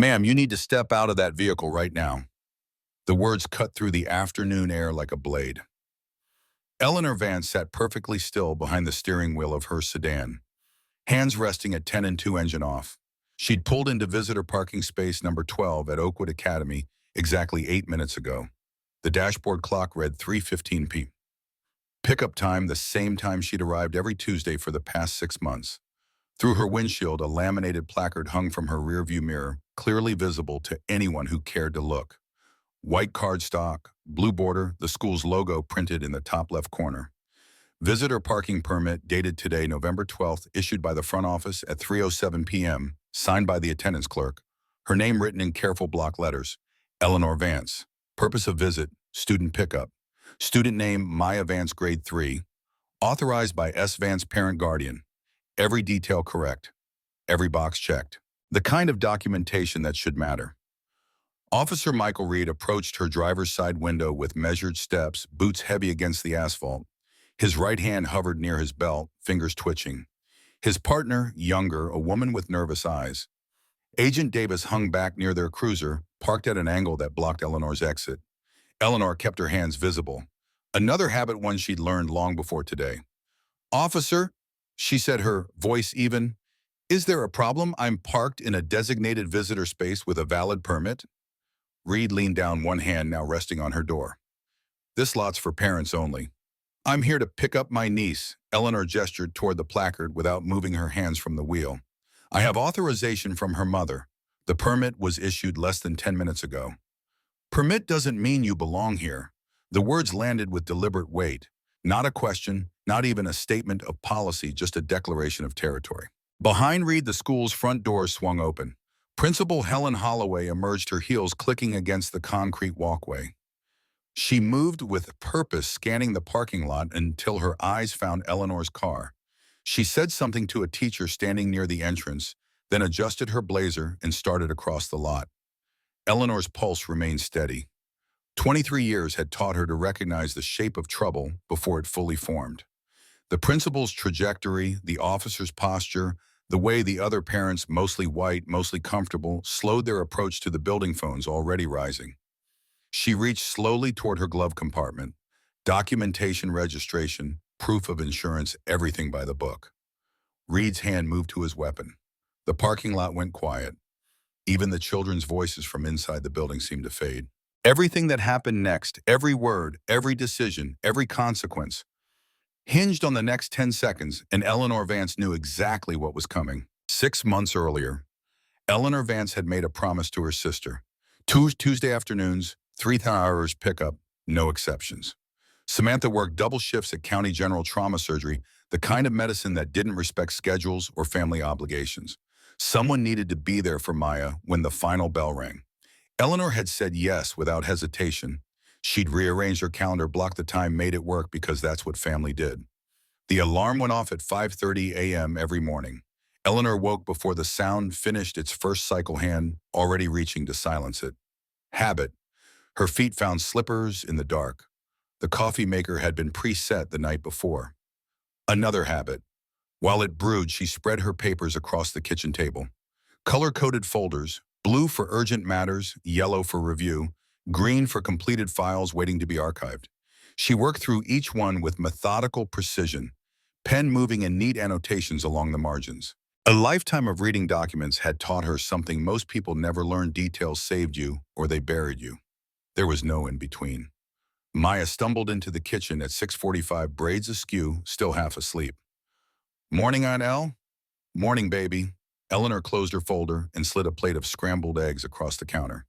Ma'am, you need to step out of that vehicle right now. The words cut through the afternoon air like a blade. Eleanor Vance sat perfectly still behind the steering wheel of her sedan, hands resting at 10 and 2 engine off. She'd pulled into visitor parking space number 12 at Oakwood Academy exactly 8 minutes ago. The dashboard clock read 3:15 p.m. Pickup time the same time she'd arrived every Tuesday for the past 6 months. Through her windshield, a laminated placard hung from her rearview mirror, clearly visible to anyone who cared to look. White cardstock, blue border, the school's logo printed in the top left corner. Visitor parking permit dated today, November 12th, issued by the front office at 3:07 p.m., signed by the attendance clerk. Her name written in careful block letters. Eleanor Vance. Purpose of visit, student pickup. Student name, Maya Vance, grade 3. Authorized by S. Vance, parent guardian. Every detail correct. Every box checked. The kind of documentation that should matter. Officer Michael Reed approached her driver's side window with measured steps, boots heavy against the asphalt. His right hand hovered near his belt, fingers twitching. His partner, younger, a woman with nervous eyes. Agent Davis hung back near their cruiser, parked at an angle that blocked Eleanor's exit. Eleanor kept her hands visible. Another habit one she'd learned long before today. "Officer," she said, her voice even, "is there a problem? I'm parked in a designated visitor space with a valid permit." Reed leaned down, one hand now resting on her door. "This lot's for parents only." "I'm here to pick up my niece," Eleanor gestured toward the placard without moving her hands from the wheel. "I have authorization from her mother. The permit was issued less than 10 minutes ago." "Permit doesn't mean you belong here." The words landed with deliberate weight. Not a question, not even a statement of policy, just a declaration of territory. Behind Reed, the school's front doors swung open. Principal Helen Holloway emerged, her heels clicking against the concrete walkway. She moved with purpose, scanning the parking lot until her eyes found Eleanor's car. She said something to a teacher standing near the entrance, then adjusted her blazer and started across the lot. Eleanor's pulse remained steady. 23 years had taught her to recognize the shape of trouble before it fully formed. The principal's trajectory, the officer's posture, the way the other parents, mostly white, mostly comfortable, slowed their approach to the building phones already rising. She reached slowly toward her glove compartment. Documentation, registration, proof of insurance, everything by the book. Reed's hand moved to his weapon. The parking lot went quiet. Even the children's voices from inside the building seemed to fade. Everything that happened next, every word, every decision, every consequence, hinged on the next 10 seconds, and Eleanor Vance knew exactly what was coming. 6 months earlier, Eleanor Vance had made a promise to her sister. Tuesday afternoons, 3 hours pickup, no exceptions. Samantha worked double shifts at County General Trauma Surgery, the kind of medicine that didn't respect schedules or family obligations. Someone needed to be there for Maya when the final bell rang. Eleanor had said yes without hesitation. She'd rearranged her calendar, blocked the time, made it work because that's what family did. The alarm went off at 5:30 a.m. every morning. Eleanor woke before the sound finished its first cycle, hand already reaching to silence it. Habit. Her feet found slippers in the dark. The coffee maker had been preset the night before. Another habit. While it brewed, she spread her papers across the kitchen table. Color-coded folders, blue for urgent matters, yellow for review, green for completed files waiting to be archived. She worked through each one with methodical precision, pen moving in neat annotations along the margins. A lifetime of reading documents had taught her something most people never learned: details saved you or they buried you. There was no in between. Maya stumbled into the kitchen at 6:45, braids askew, still half asleep. "Morning, Aunt El?" "Morning, baby." Eleanor closed her folder and slid a plate of scrambled eggs across the counter.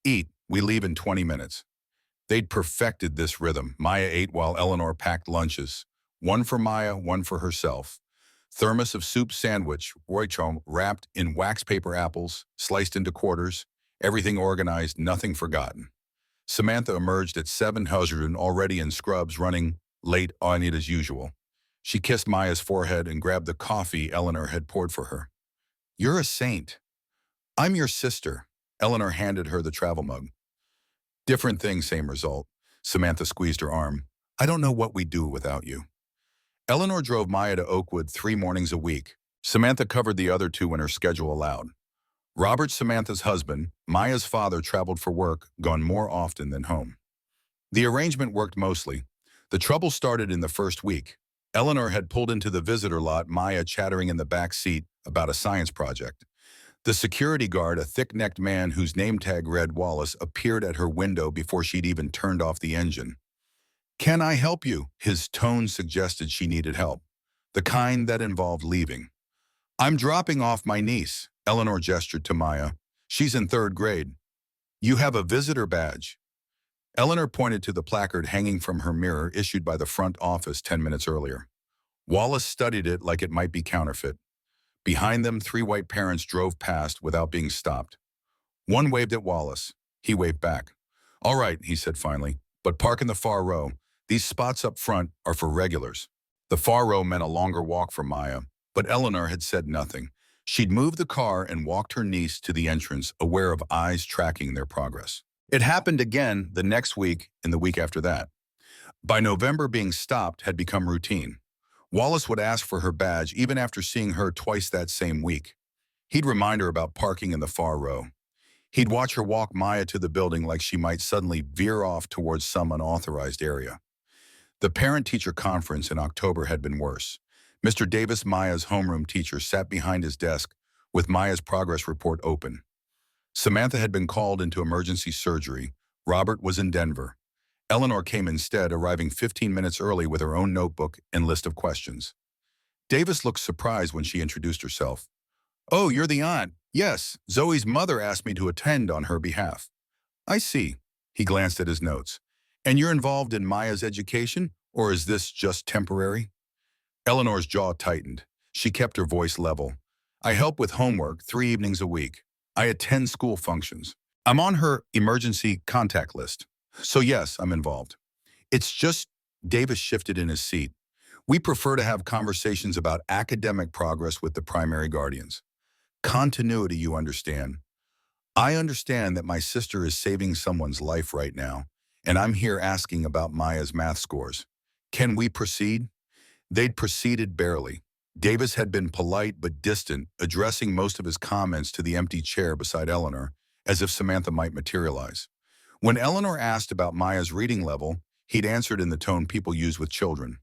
"Eat, we leave in 20 minutes. They'd perfected this rhythm. Maya ate while Eleanor packed lunches. One for Maya, one for herself. Thermos of soup, sandwich, roichom wrapped in wax paper apples, sliced into quarters, everything organized, nothing forgotten. Samantha emerged at 7:00, already in scrubs, running late on it as usual. She kissed Maya's forehead and grabbed the coffee Eleanor had poured for her. "You're a saint." "I'm your sister." Eleanor handed her the travel mug. "Different thing, same result." Samantha squeezed her arm. "I don't know what we'd do without you." Eleanor drove Maya to Oakwood 3 mornings a week. Samantha covered the other 2 when her schedule allowed. Robert, Samantha's husband, Maya's father, traveled for work, gone more often than home. The arrangement worked mostly. The trouble started in the first week. Eleanor had pulled into the visitor lot, Maya chattering in the back seat about a science project. The security guard, a thick-necked man whose name tag read Wallace, appeared at her window before she'd even turned off the engine. "Can I help you?" His tone suggested she needed help, the kind that involved leaving. "I'm dropping off my niece," Eleanor gestured to Maya. "She's in third grade." "You have a visitor badge." Eleanor pointed to the placard hanging from her mirror issued by the front office 10 minutes earlier. Wallace studied it like it might be counterfeit. Behind them, three white parents drove past without being stopped. One waved at Wallace. He waved back. "All right," he said finally, "but park in the far row. These spots up front are for regulars." The far row meant a longer walk for Maya, but Eleanor had said nothing. She'd moved the car and walked her niece to the entrance, aware of eyes tracking their progress. It happened again the next week and the week after that. By November, being stopped had become routine. Wallace would ask for her badge even after seeing her twice that same week. He'd remind her about parking in the far row. He'd watch her walk Maya to the building like she might suddenly veer off towards some unauthorized area. The parent-teacher conference in October had been worse. Mr. Davis, Maya's homeroom teacher, sat behind his desk with Maya's progress report open. Samantha had been called into emergency surgery. Robert was in Denver. Eleanor came instead, arriving 15 minutes early with her own notebook and list of questions. Davis looked surprised when she introduced herself. "Oh, you're the aunt." "Yes, Zoe's mother asked me to attend on her behalf." "I see." He glanced at his notes. "And you're involved in Maya's education, or is this just temporary?" Eleanor's jaw tightened. She kept her voice level. "I help with homework 3 evenings a week. I attend school functions. I'm on her emergency contact list. So yes, I'm involved." "It's just," Davis shifted in his seat, "we prefer to have conversations about academic progress with the primary guardians. Continuity, you understand. I understand that my sister is saving someone's life right now, and I'm here asking about Maya's math scores. Can we proceed?" They'd proceeded barely. Davis had been polite but distant, addressing most of his comments to the empty chair beside Eleanor, as if Samantha might materialize. When Eleanor asked about Maya's reading level, he'd answered in the tone people use with children.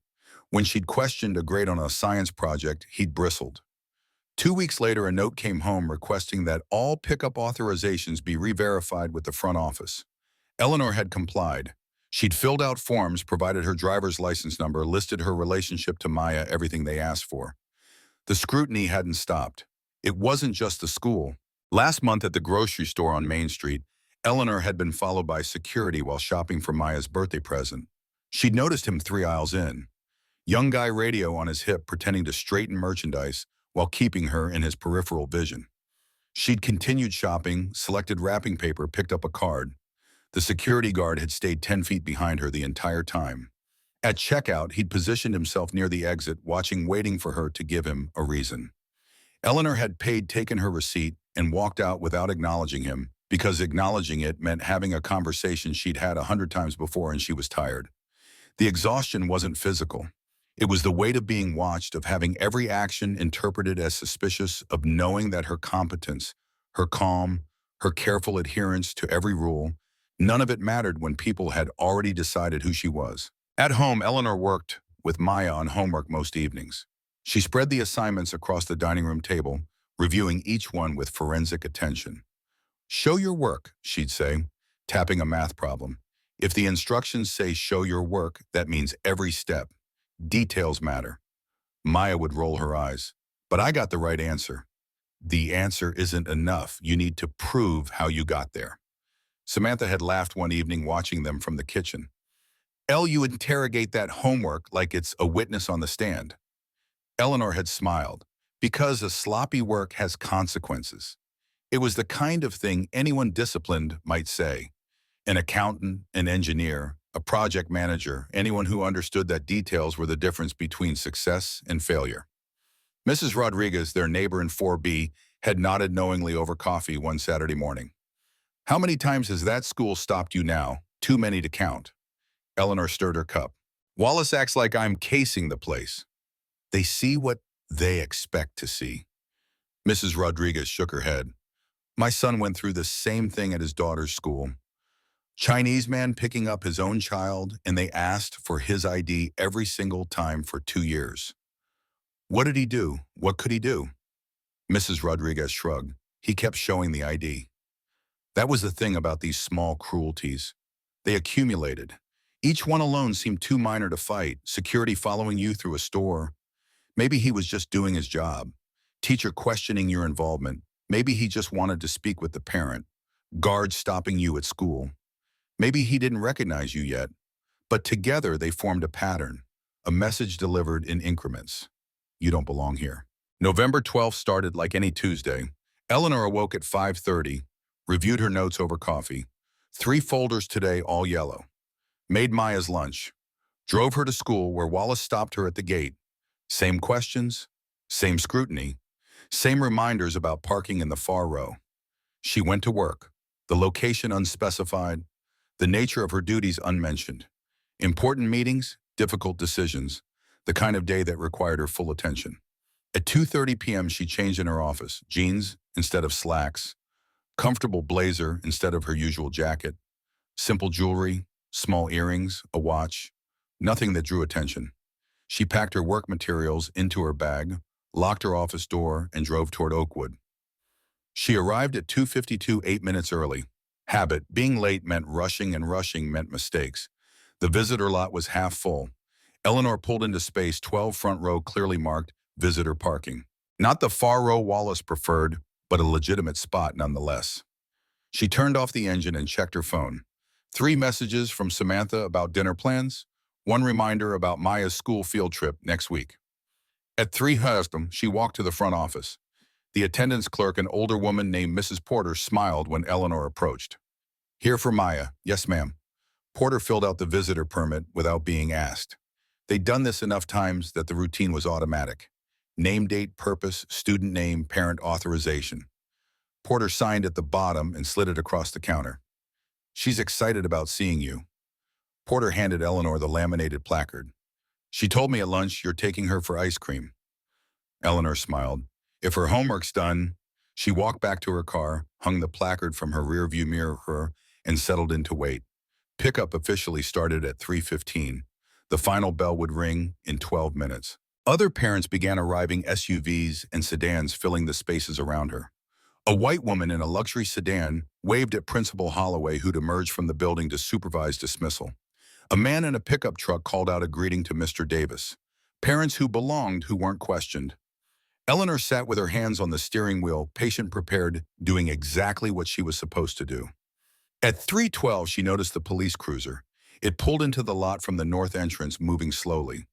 When she'd questioned a grade on a science project, he'd bristled. 2 weeks later, a note came home requesting that all pickup authorizations be re-verified with the front office. Eleanor had complied. She'd filled out forms, provided her driver's license number, listed her relationship to Maya, everything they asked for. The scrutiny hadn't stopped. It wasn't just the school. Last month at the grocery store on Main Street, Eleanor had been followed by security while shopping for Maya's birthday present. She'd noticed him 3 aisles in. Young guy, radio on his hip, pretending to straighten merchandise while keeping her in his peripheral vision. She'd continued shopping, selected wrapping paper, picked up a card. The security guard had stayed 10 feet behind her the entire time. At checkout, he'd positioned himself near the exit, waiting for her to give him a reason. Eleanor had paid, taken her receipt, and walked out without acknowledging him, because acknowledging it meant having a conversation she'd had 100 times before, and she was tired. The exhaustion wasn't physical. It was the weight of being watched, of having every action interpreted as suspicious, of knowing that her competence, her calm, her careful adherence to every rule, none of it mattered when people had already decided who she was. At home, Eleanor worked with Maya on homework most evenings. She spread the assignments across the dining room table, reviewing each one with forensic attention. "Show your work," she'd say, tapping a math problem. If the instructions say show your work, that means every step. Details matter. Maya would roll her eyes. "But I got the right answer." "The answer isn't enough. You need to prove how you got there." Samantha had laughed one evening watching them from the kitchen. You interrogate that homework like it's a witness on the stand." Eleanor had smiled. "Because a sloppy work has consequences." It was the kind of thing anyone disciplined might say. An accountant, an engineer, a project manager, anyone who understood that details were the difference between success and failure. Mrs. Rodriguez, their neighbor in 4B, had nodded knowingly over coffee one Saturday morning. "How many times has that school stopped you now? Too many to count." Eleanor stirred her cup. "Wallace acts like I'm casing the place." "They see what they expect to see." Mrs. Rodriguez shook her head. My son went through the same thing at his daughter's school. Chinese man picking up his own child, and they asked for his ID every single time for 2 years. What did he do? What could he do? Mrs. Rodriguez shrugged. He kept showing the ID. That was the thing about these small cruelties. They accumulated. Each one alone seemed too minor to fight. Security following you through a store. Maybe he was just doing his job. Teacher questioning your involvement. Maybe he just wanted to speak with the parent. Guards stopping you at school. Maybe he didn't recognize you yet. But together they formed a pattern. A message delivered in increments. You don't belong here. November 12th started like any Tuesday. Eleanor awoke at 5:30, reviewed her notes over coffee. 3 folders today, all yellow. Made Maya's lunch. Drove her to school where Wallace stopped her at the gate. Same questions, same scrutiny, same reminders about parking in the far row. She went to work. The location unspecified, the nature of her duties unmentioned. Important meetings, difficult decisions, the kind of day that required her full attention. At 2:30 p.m. she changed in her office, jeans instead of slacks, comfortable blazer instead of her usual jacket, simple jewelry, small earrings, a watch, nothing that drew attention. She packed her work materials into her bag, locked her office door, and drove toward Oakwood. She arrived at 2:52, 8 minutes early. Habit, being late meant rushing and rushing meant mistakes. The visitor lot was half full. Eleanor pulled into space, 12 front row clearly marked visitor parking. Not the far row Wallace preferred, but a legitimate spot nonetheless. She turned off the engine and checked her phone. 3 messages from Samantha about dinner plans, 1 reminder about Maya's school field trip next week. At 3:00, she walked to the front office. The attendance clerk, an older woman named Mrs. Porter, smiled when Eleanor approached. Here for Maya. Yes, ma'am. Porter filled out the visitor permit without being asked. They'd done this enough times that the routine was automatic. Name, date, purpose, student name, parent authorization. Porter signed at the bottom and slid it across the counter. She's excited about seeing you. Porter handed Eleanor the laminated placard. She told me at lunch you're taking her for ice cream. Eleanor smiled. If her homework's done, she walked back to her car, hung the placard from her rearview mirror, and settled in to wait. Pickup officially started at 3:15. The final bell would ring in 12 minutes. Other parents began arriving, SUVs and sedans filling the spaces around her. A white woman in a luxury sedan waved at Principal Holloway, who'd emerged from the building to supervise dismissal. A man in a pickup truck called out a greeting to Mr. Davis. Parents who belonged, who weren't questioned. Eleanor sat with her hands on the steering wheel, patient, prepared, doing exactly what she was supposed to do. At 3:12, she noticed the police cruiser. It pulled into the lot from the north entrance, moving slowly.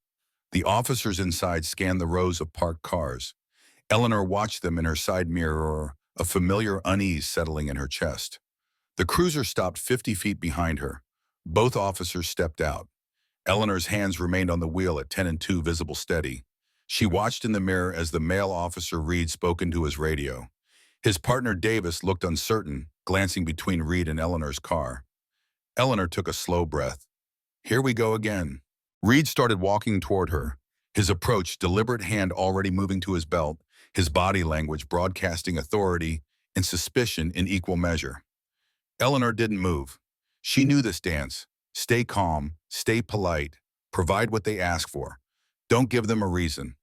The officers inside scanned the rows of parked cars. Eleanor watched them in her side mirror, a familiar unease settling in her chest. The cruiser stopped 50 feet behind her. Both officers stepped out. Eleanor's hands remained on the wheel at 10 and 2, visible steady. She watched in the mirror as the male officer Reed spoke into his radio. His partner Davis looked uncertain, glancing between Reed and Eleanor's car. Eleanor took a slow breath. Here we go again. Reed started walking toward her, his approach, deliberate hand already moving to his belt, his body language broadcasting authority and suspicion in equal measure. Eleanor didn't move. She knew this dance. Stay calm, stay polite, provide what they ask for. Don't give them a reason.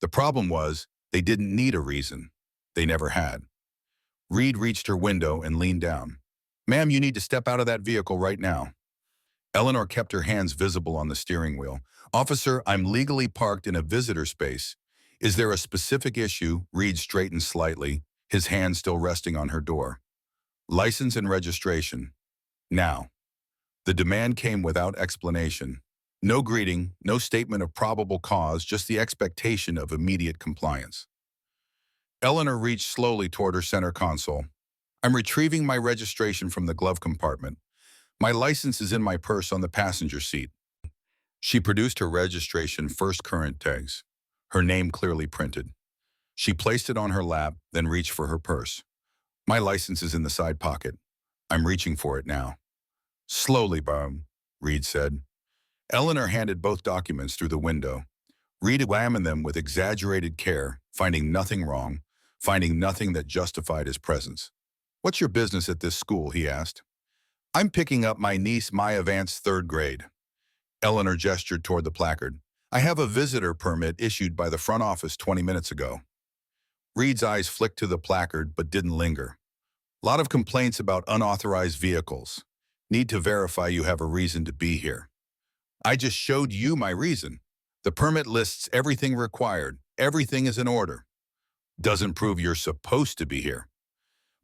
The problem was, they didn't need a reason. They never had. Reed reached her window and leaned down. Ma'am, you need to step out of that vehicle right now. Eleanor kept her hands visible on the steering wheel. Officer, I'm legally parked in a visitor space. Is there a specific issue? Reed straightened slightly, his hand still resting on her door. License and registration. Now. The demand came without explanation. No greeting, no statement of probable cause, just the expectation of immediate compliance. Eleanor reached slowly toward her center console. I'm retrieving my registration from the glove compartment. My license is in my purse on the passenger seat. She produced her registration first current tags, her name clearly printed. She placed it on her lap, then reached for her purse. My license is in the side pocket. I'm reaching for it now. Slowly, Bob, Reed said. Eleanor handed both documents through the window. Reed examined them with exaggerated care, finding nothing wrong, finding nothing that justified his presence. "What's your business at this school?" he asked. "I'm picking up my niece Maya Vance's third grade." Eleanor gestured toward the placard. "I have a visitor permit issued by the front office 20 minutes ago." Reed's eyes flicked to the placard but didn't linger. "Lot of complaints about unauthorized vehicles. Need to verify you have a reason to be here." "I just showed you my reason. The permit lists everything required. Everything is in order." "Doesn't prove you're supposed to be here."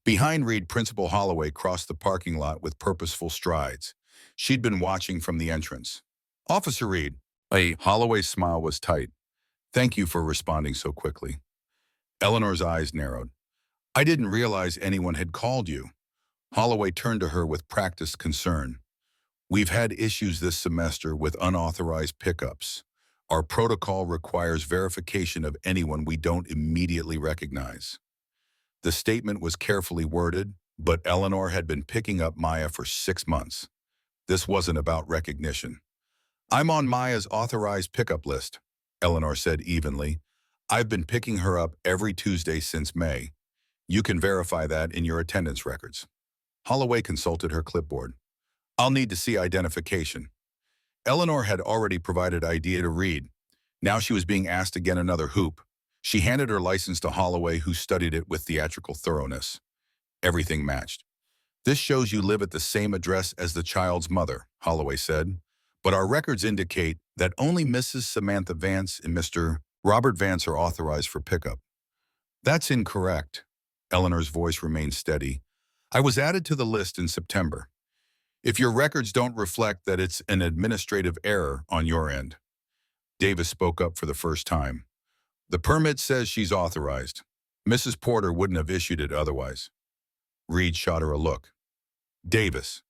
Behind Reed, Principal Holloway crossed the parking lot with purposeful strides. She'd been watching from the entrance. "Officer Reed." Holloway's smile was tight. "Thank you for responding so quickly." Eleanor's eyes narrowed. "I didn't realize anyone had called you." Holloway turned to her with practiced concern. "We've had issues this semester with unauthorized pickups. Our protocol requires verification of anyone we don't immediately recognize." The statement was carefully worded, but Eleanor had been picking up Maya for 6 months. This wasn't about recognition. "I'm on Maya's authorized pickup list," Eleanor said evenly. "I've been picking her up every Tuesday since May. You can verify that in your attendance records." Holloway consulted her clipboard. "I'll need to see identification." Eleanor had already provided ID to Reed. Now she was being asked again another hoop. She handed her license to Holloway, who studied it with theatrical thoroughness. Everything matched. "This shows you live at the same address as the child's mother," Holloway said. "But our records indicate that only Mrs. Samantha Vance and Mr. Robert Vance are authorized for pickup." "That's incorrect." Eleanor's voice remained steady. "I was added to the list in September. If your records don't reflect that, it's an administrative error on your end." Davis spoke up for the first time. "The permit says she's authorized. Mrs. Porter wouldn't have issued it otherwise." Reed shot her a look. "Davis."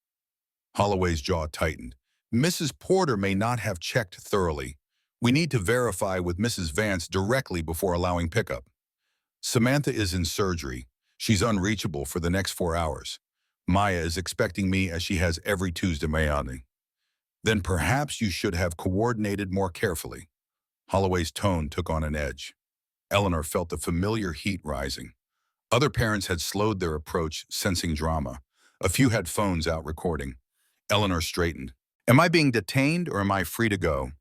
Holloway's jaw tightened. "Mrs. Porter may not have checked thoroughly. We need to verify with Mrs. Vance directly before allowing pickup. Samantha is in surgery. She's unreachable for the next 4 hours. Maya is expecting me as she has every Tuesday morning. Then perhaps you should have coordinated more carefully." Holloway's tone took on an edge. Eleanor felt the familiar heat rising. Other parents had slowed their approach, sensing drama. A few had phones out recording. Eleanor straightened. "Am I being detained or am I free to go?"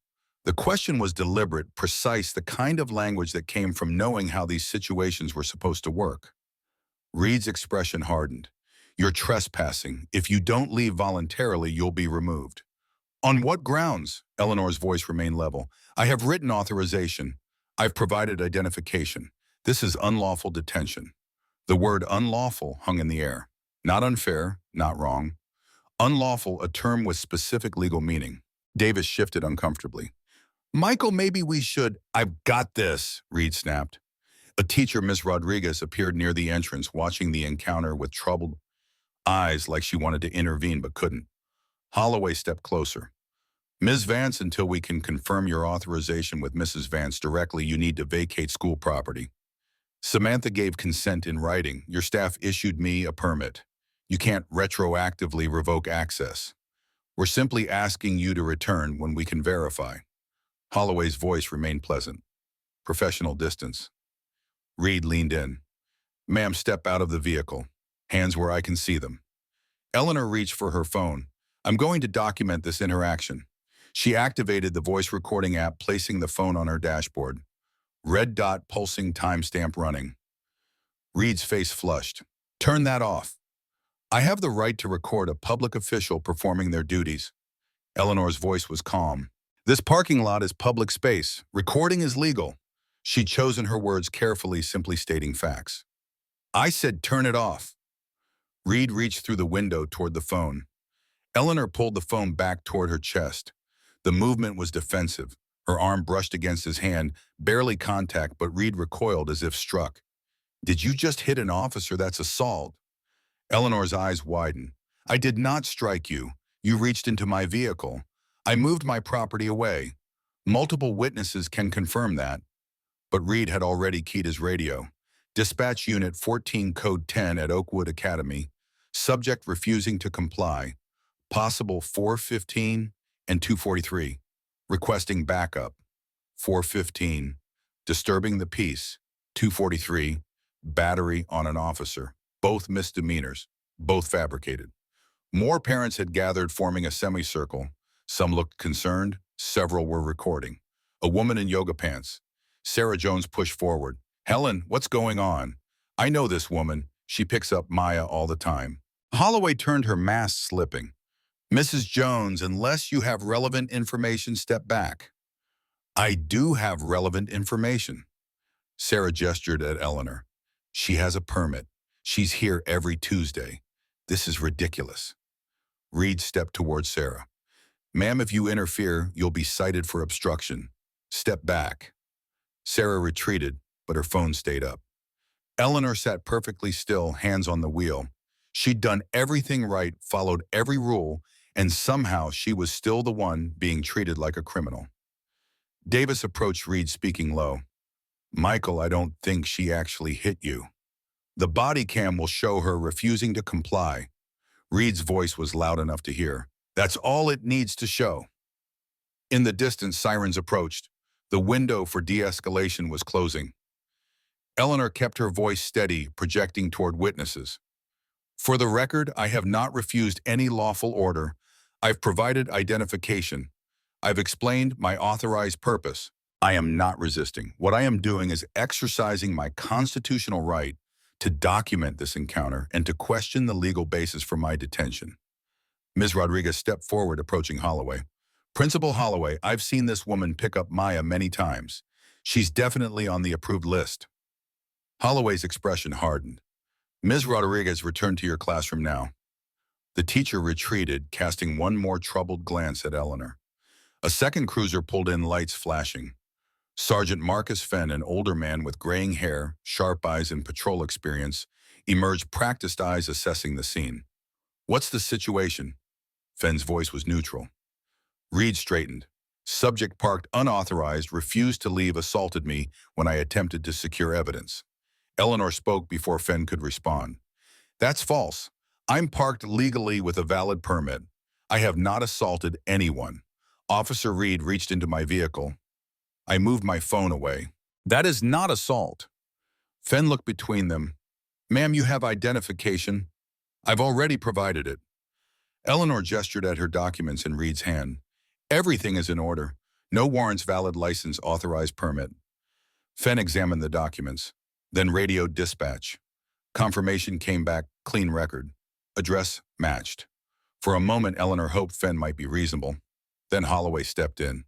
The question was deliberate, precise, the kind of language that came from knowing how these situations were supposed to work. Reed's expression hardened. "You're trespassing. If you don't leave voluntarily, you'll be removed." "On what grounds?" Eleanor's voice remained level. "I have written authorization. I've provided identification. This is unlawful detention." The word unlawful hung in the air. Not unfair, not wrong. Unlawful, a term with specific legal meaning. Davis shifted uncomfortably. "Michael, maybe we should—" "I've got this," Reed snapped. A teacher, Miss Rodriguez, appeared near the entrance, watching the encounter with troubled eyes like she wanted to intervene but couldn't. Holloway stepped closer. "Ms. Vance, until we can confirm your authorization with Mrs. Vance directly, you need to vacate school property." "Samantha gave consent in writing. Your staff issued me a permit. You can't retroactively revoke access. We're simply asking you to return when we can verify." Holloway's voice remained pleasant. Professional distance. Reed leaned in. "Ma'am, step out of the vehicle. Hands where I can see them." Eleanor reached for her phone. "I'm going to document this interaction." She activated the voice recording app, placing the phone on her dashboard. Red dot pulsing, timestamp running. Reed's face flushed. "Turn that off. I have the right to record a public official performing their duties." Eleanor's voice was calm. "This parking lot is public space. Recording is legal." She'd chosen her words carefully, simply stating facts. "I said turn it off." Reed reached through the window toward the phone. Eleanor pulled the phone back toward her chest. The movement was defensive. Her arm brushed against his hand, barely contact, but Reed recoiled as if struck. "Did you just hit an officer? That's assault." Eleanor's eyes widened. "I did not strike you. You reached into my vehicle. I moved my property away. Multiple witnesses can confirm that." But Reed had already keyed his radio. "Dispatch Unit 14, Code 10 at Oakwood Academy. Subject refusing to comply. Possible 415 and 243. Requesting backup. 415. Disturbing the peace. 243. Battery on an officer." both misdemeanors, both fabricated. More parents had gathered, forming a semicircle. Some looked concerned, several were recording. A woman in yoga pants. Sarah Jones pushed forward. Helen, what's going on? I know this woman. She picks up Maya all the time. Holloway turned, her mask slipping. Mrs. Jones, unless you have relevant information, step back. I do have relevant information. Sarah gestured at Eleanor. She has a permit. She's here every Tuesday. This is ridiculous. Reed stepped towards Sarah. Ma'am, if you interfere, you'll be cited for obstruction. Step back. Sarah retreated, but her phone stayed up. Eleanor sat perfectly still, hands on the wheel. She'd done everything right, followed every rule, and somehow she was still the one being treated like a criminal. Davis approached Reed, speaking low. Michael, I don't think she actually hit you. The body cam will show her refusing to comply. Reed's voice was loud enough to hear. That's all it needs to show. In the distance, sirens approached. The window for de-escalation was closing. Eleanor kept her voice steady, projecting toward witnesses. For the record, I have not refused any lawful order. I've provided identification. I've explained my authorized purpose. I am not resisting. What I am doing is exercising my constitutional right to document this encounter and to question the legal basis for my detention. Ms. Rodriguez stepped forward, approaching Holloway. Principal Holloway, I've seen this woman pick up Maya many times. She's definitely on the approved list. Holloway's expression hardened. Ms. Rodriguez, return to your classroom now. The teacher retreated, casting one more troubled glance at Eleanor. A second cruiser pulled in, lights flashing. Sergeant Marcus Fenn, an older man with graying hair, sharp eyes, and patrol experience, emerged, practiced eyes assessing the scene. What's the situation? Fenn's voice was neutral. Reed straightened. Subject parked unauthorized, refused to leave, assaulted me when I attempted to secure evidence. Eleanor spoke before Fenn could respond. That's false. I'm parked legally with a valid permit. I have not assaulted anyone. Officer Reed reached into my vehicle. I moved my phone away. That is not assault. Fenn looked between them. Ma'am, you have identification. I've already provided it. Eleanor gestured at her documents in Reed's hand. Everything is in order. No warrants, valid license, authorized permit. Fenn examined the documents, then radioed dispatch. Confirmation came back, clean record. Address matched. For a moment, Eleanor hoped Fenn might be reasonable. Then Holloway stepped in.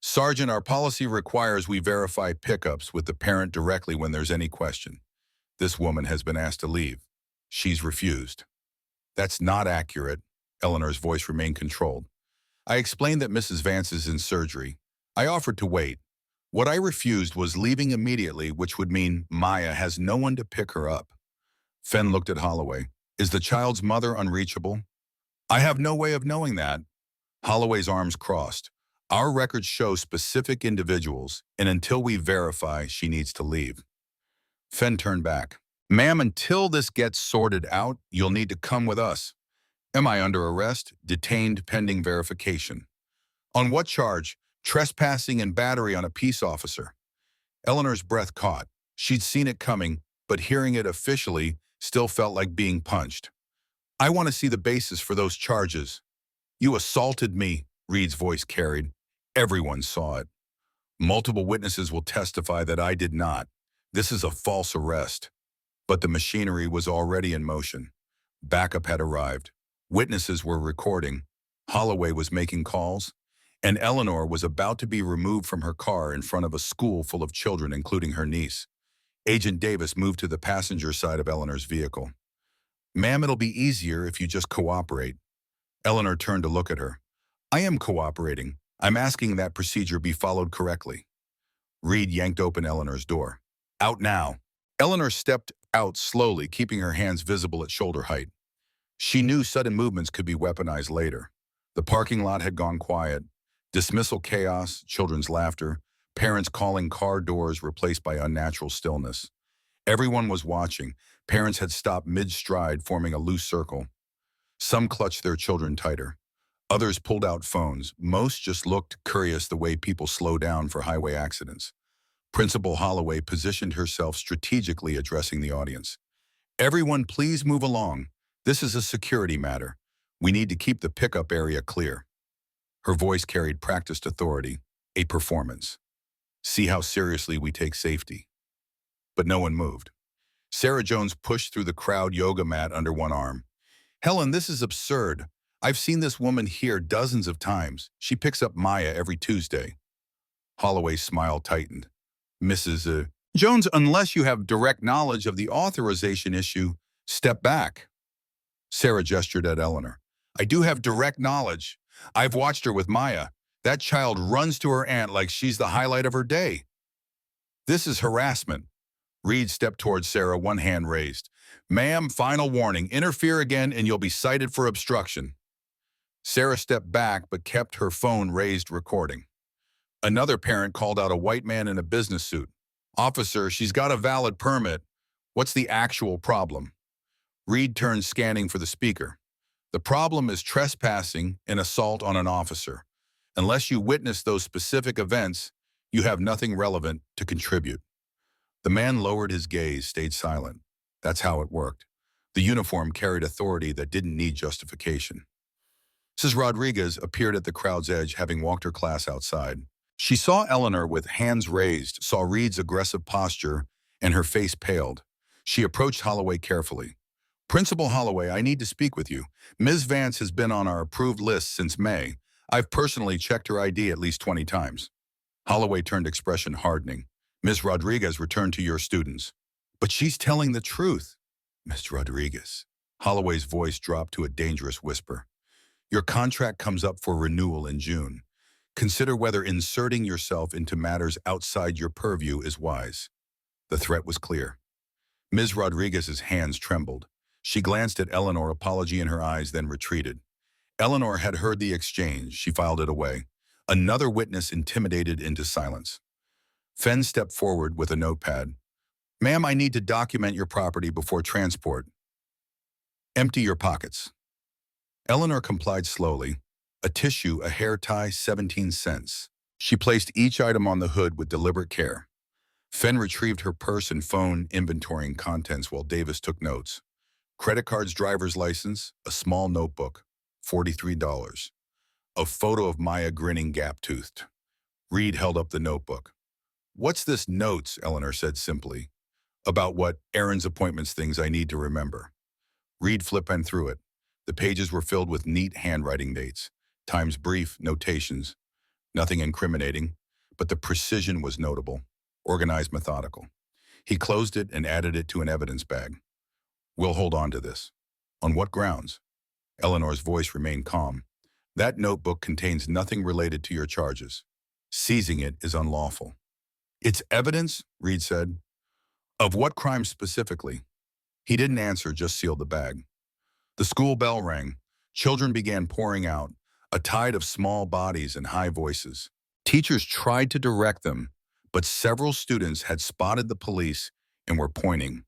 Sergeant, our policy requires we verify pickups with the parent directly when there's any question. This woman has been asked to leave. She's refused. That's not accurate. Eleanor's voice remained controlled. I explained that Mrs. Vance is in surgery. I offered to wait. What I refused was leaving immediately, which would mean Maya has no one to pick her up. Fenn looked at Holloway. Is the child's mother unreachable? I have no way of knowing that. Holloway's arms crossed. Our records show specific individuals, and until we verify, she needs to leave. Fenn turned back. Ma'am, until this gets sorted out, you'll need to come with us. Am I under arrest? Detained pending verification. On what charge? Trespassing and battery on a peace officer. Eleanor's breath caught. She'd seen it coming, but hearing it officially still felt like being punched. I want to see the basis for those charges. You assaulted me, Reed's voice carried. Everyone saw it. Multiple witnesses will testify that I did not. This is a false arrest. But the machinery was already in motion. Backup had arrived. Witnesses were recording. Holloway was making calls. And Eleanor was about to be removed from her car in front of a school full of children, including her niece. Agent Davis moved to the passenger side of Eleanor's vehicle. Ma'am, it'll be easier if you just cooperate. Eleanor turned to look at her. I am cooperating. I'm asking that procedure be followed correctly. Reed yanked open Eleanor's door. Out now. Eleanor stepped out slowly, keeping her hands visible at shoulder height. She knew sudden movements could be weaponized later. The parking lot had gone quiet. Dismissal chaos, children's laughter, parents calling car doors replaced by unnatural stillness. Everyone was watching. Parents had stopped mid-stride, forming a loose circle. Some clutched their children tighter. Others pulled out phones. Most just looked curious, the way people slow down for highway accidents. Principal Holloway positioned herself strategically, addressing the audience. Everyone, please move along. This is a security matter. We need to keep the pickup area clear. Her voice carried practiced authority, a performance. See how seriously we take safety. But no one moved. Sarah Jones pushed through the crowd yoga mat under one arm. Helen, this is absurd. I've seen this woman here dozens of times. She picks up Maya every Tuesday. Holloway's smile tightened. Mrs. Jones, unless you have direct knowledge of the authorization issue, step back. Sarah gestured at Eleanor. I do have direct knowledge. I've watched her with Maya. That child runs to her aunt like she's the highlight of her day. This is harassment. Reed stepped towards Sarah, one hand raised. Ma'am, final warning. Interfere again and you'll be cited for obstruction. Sarah stepped back but kept her phone raised, recording. Another parent called out a white man in a business suit. Officer, she's got a valid permit. What's the actual problem? Reed turned, scanning for the speaker. The problem is trespassing and assault on an officer. Unless you witness those specific events, you have nothing relevant to contribute. The man lowered his gaze, stayed silent. That's how it worked. The uniform carried authority that didn't need justification. Mrs. Rodriguez appeared at the crowd's edge, having walked her class outside. She saw Eleanor with hands raised, saw Reed's aggressive posture, and her face paled. She approached Holloway carefully. Principal Holloway, I need to speak with you. Ms. Vance has been on our approved list since May. I've personally checked her ID at least 20 times. Holloway turned, expression hardening. Ms. Rodriguez returned to your students. But she's telling the truth. Ms. Rodriguez. Holloway's voice dropped to a dangerous whisper. Your contract comes up for renewal in June. Consider whether inserting yourself into matters outside your purview is wise. The threat was clear. Ms. Rodriguez's hands trembled. She glanced at Eleanor, apology in her eyes, then retreated. Eleanor had heard the exchange. She filed it away. Another witness intimidated into silence. Fenn stepped forward with a notepad. Ma'am, I need to document your property before transport. Empty your pockets. Eleanor complied slowly. A tissue, a hair tie, 17 cents. She placed each item on the hood with deliberate care. Fenn retrieved her purse and phone, inventorying contents while Davis took notes. Credit cards, driver's license, a small notebook, $43. A photo of Maya grinning, gap-toothed. Reed held up the notebook. What's this notes? Eleanor said simply. About what? Errands, appointments, things I need to remember. Reed flipped and through it. The pages were filled with neat handwriting dates. Times brief, notations. Nothing incriminating, but the precision was notable. Organized, methodical. He closed it and added it to an evidence bag. We'll hold on to this. On what grounds? Eleanor's voice remained calm. That notebook contains nothing related to your charges. Seizing it is unlawful. It's evidence, Reed said. Of what crime specifically? He didn't answer, just sealed the bag. The school bell rang. Children began pouring out, a tide of small bodies and high voices. Teachers tried to direct them, but several students had spotted the police and were pointing.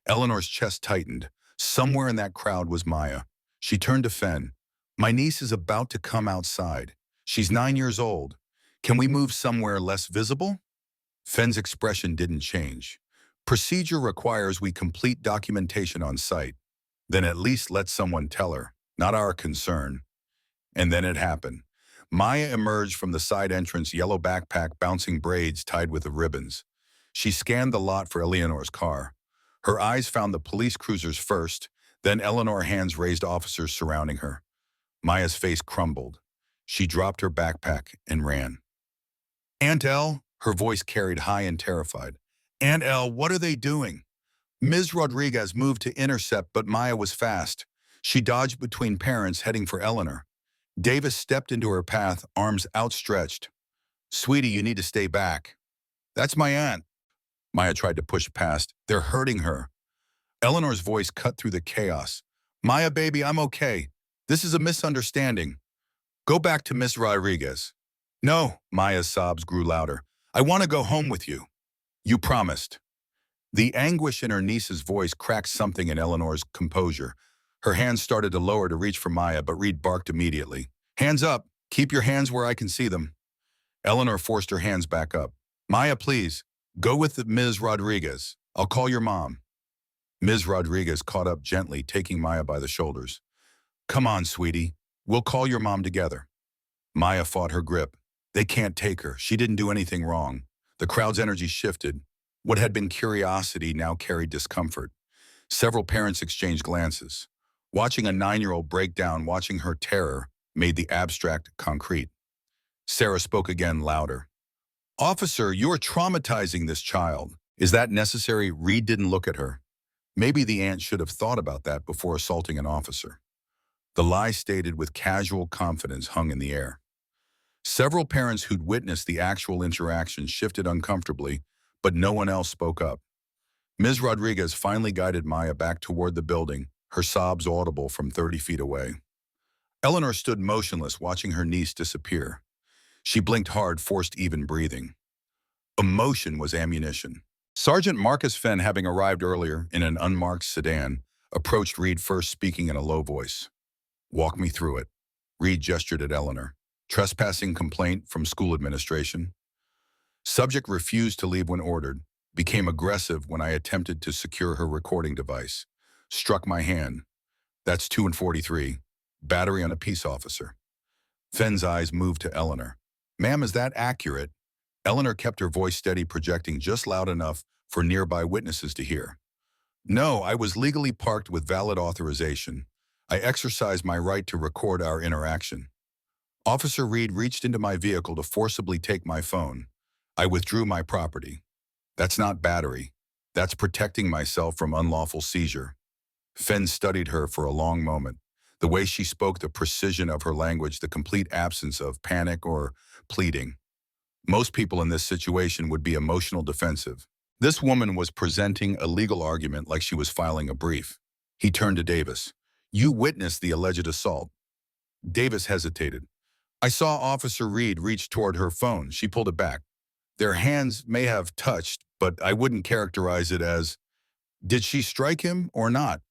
Eleanor's chest tightened. Somewhere in that crowd was Maya. She turned to Fenn. My niece is about to come outside. She's 9 years old. Can we move somewhere less visible? Fenn's expression didn't change. Procedure requires we complete documentation on site. Then at least let someone tell her, not our concern. And then it happened. Maya emerged from the side entrance, yellow backpack, bouncing braids tied with the ribbons. She scanned the lot for Eleanor's car. Her eyes found the police cruisers first, then Eleanor, hands raised, officers surrounding her. Maya's face crumbled. She dropped her backpack and ran. Aunt Elle, her voice carried high and terrified. Aunt Elle, what are they doing? Ms. Rodriguez moved to intercept, but Maya was fast. She dodged between parents, heading for Eleanor. Davis stepped into her path, arms outstretched. Sweetie, you need to stay back. That's my aunt. Maya tried to push past. They're hurting her. Eleanor's voice cut through the chaos. Maya, baby, I'm okay. This is a misunderstanding. Go back to Miss Rodriguez. No, Maya's sobs grew louder. I want to go home with you. You promised. The anguish in her niece's voice cracked something in Eleanor's composure. Her hands started to lower to reach for Maya, but Reed barked immediately. Hands up. Keep your hands where I can see them. Eleanor forced her hands back up. Maya, please, go with Ms. Rodriguez. I'll call your mom. Ms. Rodriguez caught up gently, taking Maya by the shoulders. Come on, sweetie. We'll call your mom together. Maya fought her grip. They can't take her. She didn't do anything wrong. The crowd's energy shifted. What had been curiosity now carried discomfort. Several parents exchanged glances. Watching a 9-year-old break down, watching her terror, made the abstract concrete. Sarah spoke again, louder. Officer, you're traumatizing this child. Is that necessary? Reed didn't look at her. Maybe the aunt should have thought about that before assaulting an officer. The lie stated with casual confidence hung in the air. Several parents who'd witnessed the actual interaction shifted uncomfortably, but no one else spoke up. Ms. Rodriguez finally guided Maya back toward the building, her sobs audible from 30 feet away. Eleanor stood motionless, watching her niece disappear. She blinked hard, forced even breathing. Emotion was ammunition. Sergeant Marcus Fenn, having arrived earlier in an unmarked sedan, approached Reed, first speaking in a low voice. Walk me through it. Reed gestured at Eleanor. Trespassing complaint from school administration. Subject refused to leave when ordered, became aggressive when I attempted to secure her recording device. Struck my hand. That's 2 and 43. Battery on a peace officer. Fenn's eyes moved to Eleanor. Ma'am, is that accurate? Eleanor kept her voice steady, projecting just loud enough for nearby witnesses to hear. No, I was legally parked with valid authorization. I exercised my right to record our interaction. Officer Reed reached into my vehicle to forcibly take my phone. I withdrew my property. That's not battery. That's protecting myself from unlawful seizure. Fenn studied her for a long moment. The way she spoke, the precision of her language, the complete absence of panic or pleading. Most people in this situation would be emotional defensive. This woman was presenting a legal argument like she was filing a brief. He turned to Davis. You witnessed the alleged assault. Davis hesitated. I saw Officer Reed reach toward her phone. She pulled it back. Their hands may have touched, but I wouldn't characterize it as, did she strike him or not?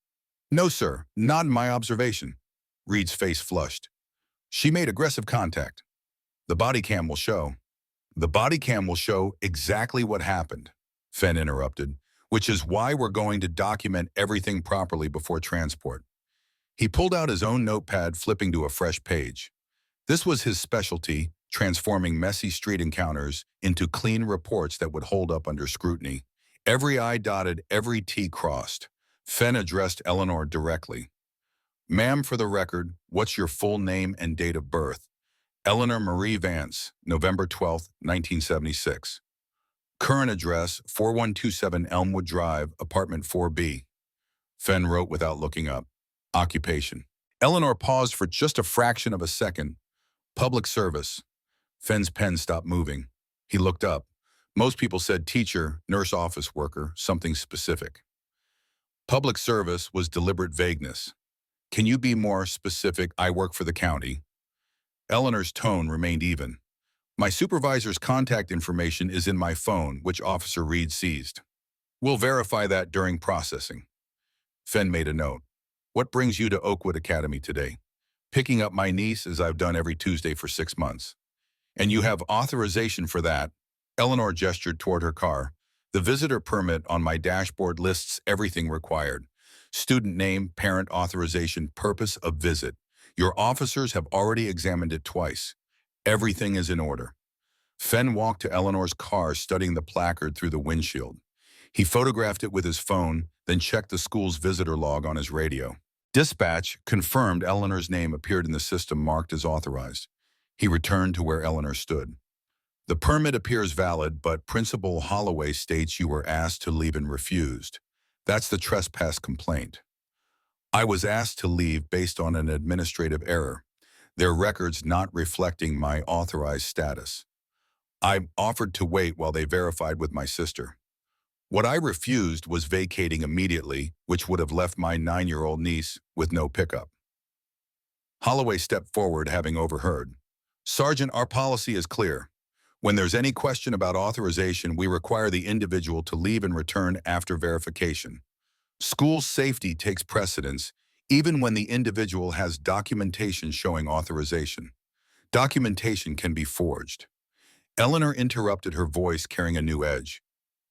No, sir, not in my observation. Reed's face flushed. She made aggressive contact. The body cam will show. The body cam will show exactly what happened, Fenn interrupted, which is why we're going to document everything properly before transport. He pulled out his own notepad, flipping to a fresh page. This was his specialty, transforming messy street encounters into clean reports that would hold up under scrutiny. Every I dotted, every T crossed. Fenn addressed Eleanor directly. Ma'am, for the record, what's your full name and date of birth? Eleanor Marie Vance, November 12, 1976. Current address, 4127 Elmwood Drive, apartment 4B. Fenn wrote without looking up. Occupation. Eleanor paused for just a fraction of a second. Public service. Fenn's pen stopped moving. He looked up. Most people said teacher, nurse, office worker, something specific. Public service was deliberate vagueness. Can you be more specific? I work for the county. Eleanor's tone remained even. My supervisor's contact information is in my phone, which Officer Reed seized. We'll verify that during processing. Fenn made a note. What brings you to Oakwood Academy today? Picking up my niece, as I've done every Tuesday for 6 months. And you have authorization for that? Eleanor gestured toward her car. The visitor permit on my dashboard lists everything required. Student name, parent authorization, purpose of visit. Your officers have already examined it twice. Everything is in order. Fenn walked to Eleanor's car, studying the placard through the windshield. He photographed it with his phone, then checked the school's visitor log on his radio. Dispatch confirmed Eleanor's name appeared in the system marked as authorized. He returned to where Eleanor stood. The permit appears valid, but Principal Holloway states you were asked to leave and refused. That's the trespass complaint. I was asked to leave based on an administrative error, their records not reflecting my authorized status. I offered to wait while they verified with my sister. What I refused was vacating immediately, which would have left my 9-year-old niece with no pickup. Holloway stepped forward, having overheard. Sergeant, our policy is clear. When there's any question about authorization, we require the individual to leave and return after verification. School safety takes precedence, even when the individual has documentation showing authorization. Documentation can be forged. Eleanor interrupted, her voice carrying a new edge.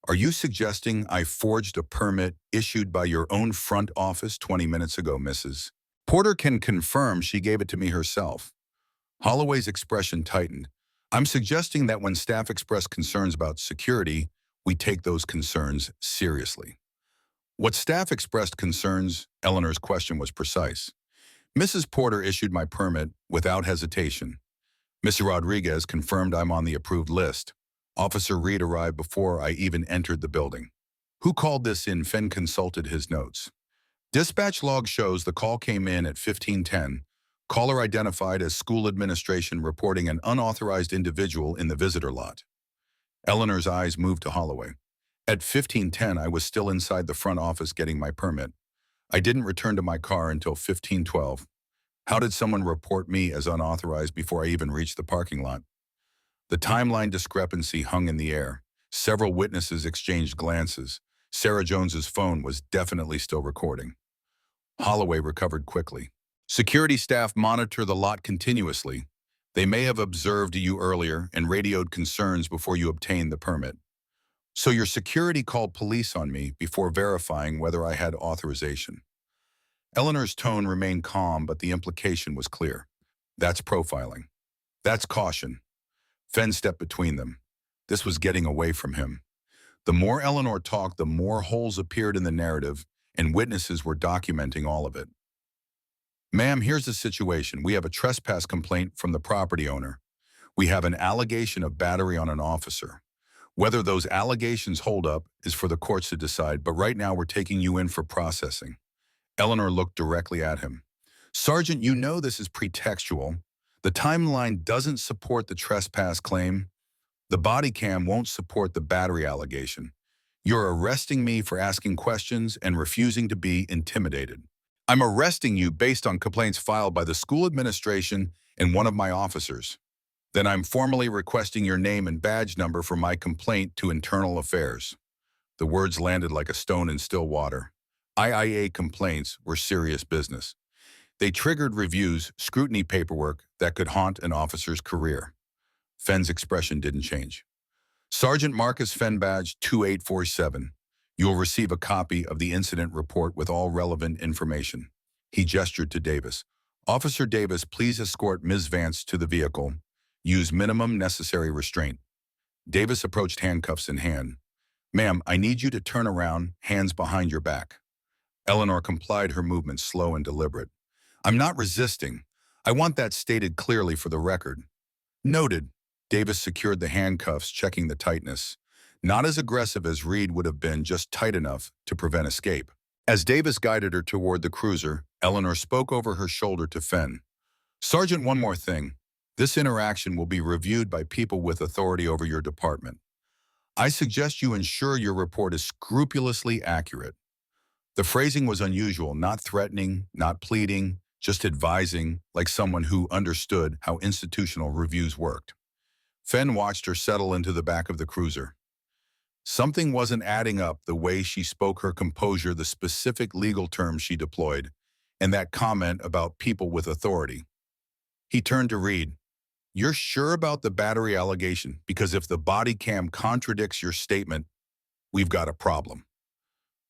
Are you suggesting I forged a permit issued by your own front office 20 minutes ago, Mrs. Porter can confirm she gave it to me herself. Holloway's expression tightened. I'm suggesting that when staff express concerns about security, we take those concerns seriously. What staff expressed concerns, Eleanor's question was precise. Mrs. Porter issued my permit without hesitation. Mr. Rodriguez confirmed I'm on the approved list. Officer Reed arrived before I even entered the building. Who called this in? Fenn consulted his notes. Dispatch log shows the call came in at 15:10. Caller identified as school administration reporting an unauthorized individual in the visitor lot. Eleanor's eyes moved to Holloway. At 15:10, I was still inside the front office getting my permit. I didn't return to my car until 15:12. How did someone report me as unauthorized before I even reached the parking lot? The timeline discrepancy hung in the air. Several witnesses exchanged glances. Sarah Jones's phone was definitely still recording. Holloway recovered quickly. Security staff monitor the lot continuously. They may have observed you earlier and radioed concerns before you obtained the permit. So your security called police on me before verifying whether I had authorization. Eleanor's tone remained calm, but the implication was clear. That's profiling. That's caution. Fenn stepped between them. This was getting away from him. The more Eleanor talked, the more holes appeared in the narrative, and witnesses were documenting all of it. Ma'am, here's the situation. We have a trespass complaint from the property owner. We have an allegation of battery on an officer. Whether those allegations hold up is for the courts to decide, but right now we're taking you in for processing. Eleanor looked directly at him. Sergeant, you know this is pretextual. The timeline doesn't support the trespass claim. The body cam won't support the battery allegation. You're arresting me for asking questions and refusing to be intimidated. I'm arresting you based on complaints filed by the school administration and one of my officers. Then I'm formally requesting your name and badge number for my complaint to Internal Affairs. The words landed like a stone in still water. IIA complaints were serious business. They triggered reviews, scrutiny paperwork that could haunt an officer's career. Fenn's expression didn't change. Sergeant Marcus Fenn badge 2847. You'll receive a copy of the incident report with all relevant information. He gestured to Davis. Officer Davis, please escort Ms. Vance to the vehicle. Use minimum necessary restraint. Davis approached, handcuffs in hand. Ma'am, I need you to turn around, hands behind your back. Eleanor complied, her movement slow and deliberate. I'm not resisting. I want that stated clearly for the record. Noted. Davis secured the handcuffs, checking the tightness. Not as aggressive as Reed would have been, just tight enough to prevent escape. As Davis guided her toward the cruiser, Eleanor spoke over her shoulder to Fenn. Sergeant, one more thing. This interaction will be reviewed by people with authority over your department. I suggest you ensure your report is scrupulously accurate. The phrasing was unusual, not threatening, not pleading, just advising, like someone who understood how institutional reviews worked. Fenn watched her settle into the back of the cruiser. Something wasn't adding up, the way she spoke, her composure, the specific legal terms she deployed, and that comment about people with authority. He turned to Reed. You're sure about the battery allegation? Because if the body cam contradicts your statement, we've got a problem.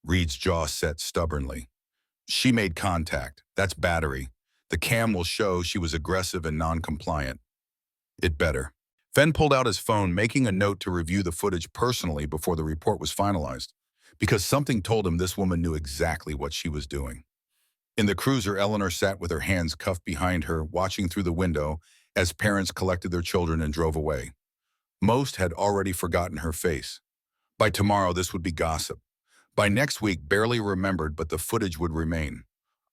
Reed's jaw set stubbornly. She made contact. That's battery. The cam will show she was aggressive and non-compliant. It better. Fenn pulled out his phone, making a note to review the footage personally before the report was finalized, because something told him this woman knew exactly what she was doing. In the cruiser, Eleanor sat with her hands cuffed behind her, watching through the window as parents collected their children and drove away. Most had already forgotten her face. By tomorrow, this would be gossip. By next week, barely remembered, but the footage would remain.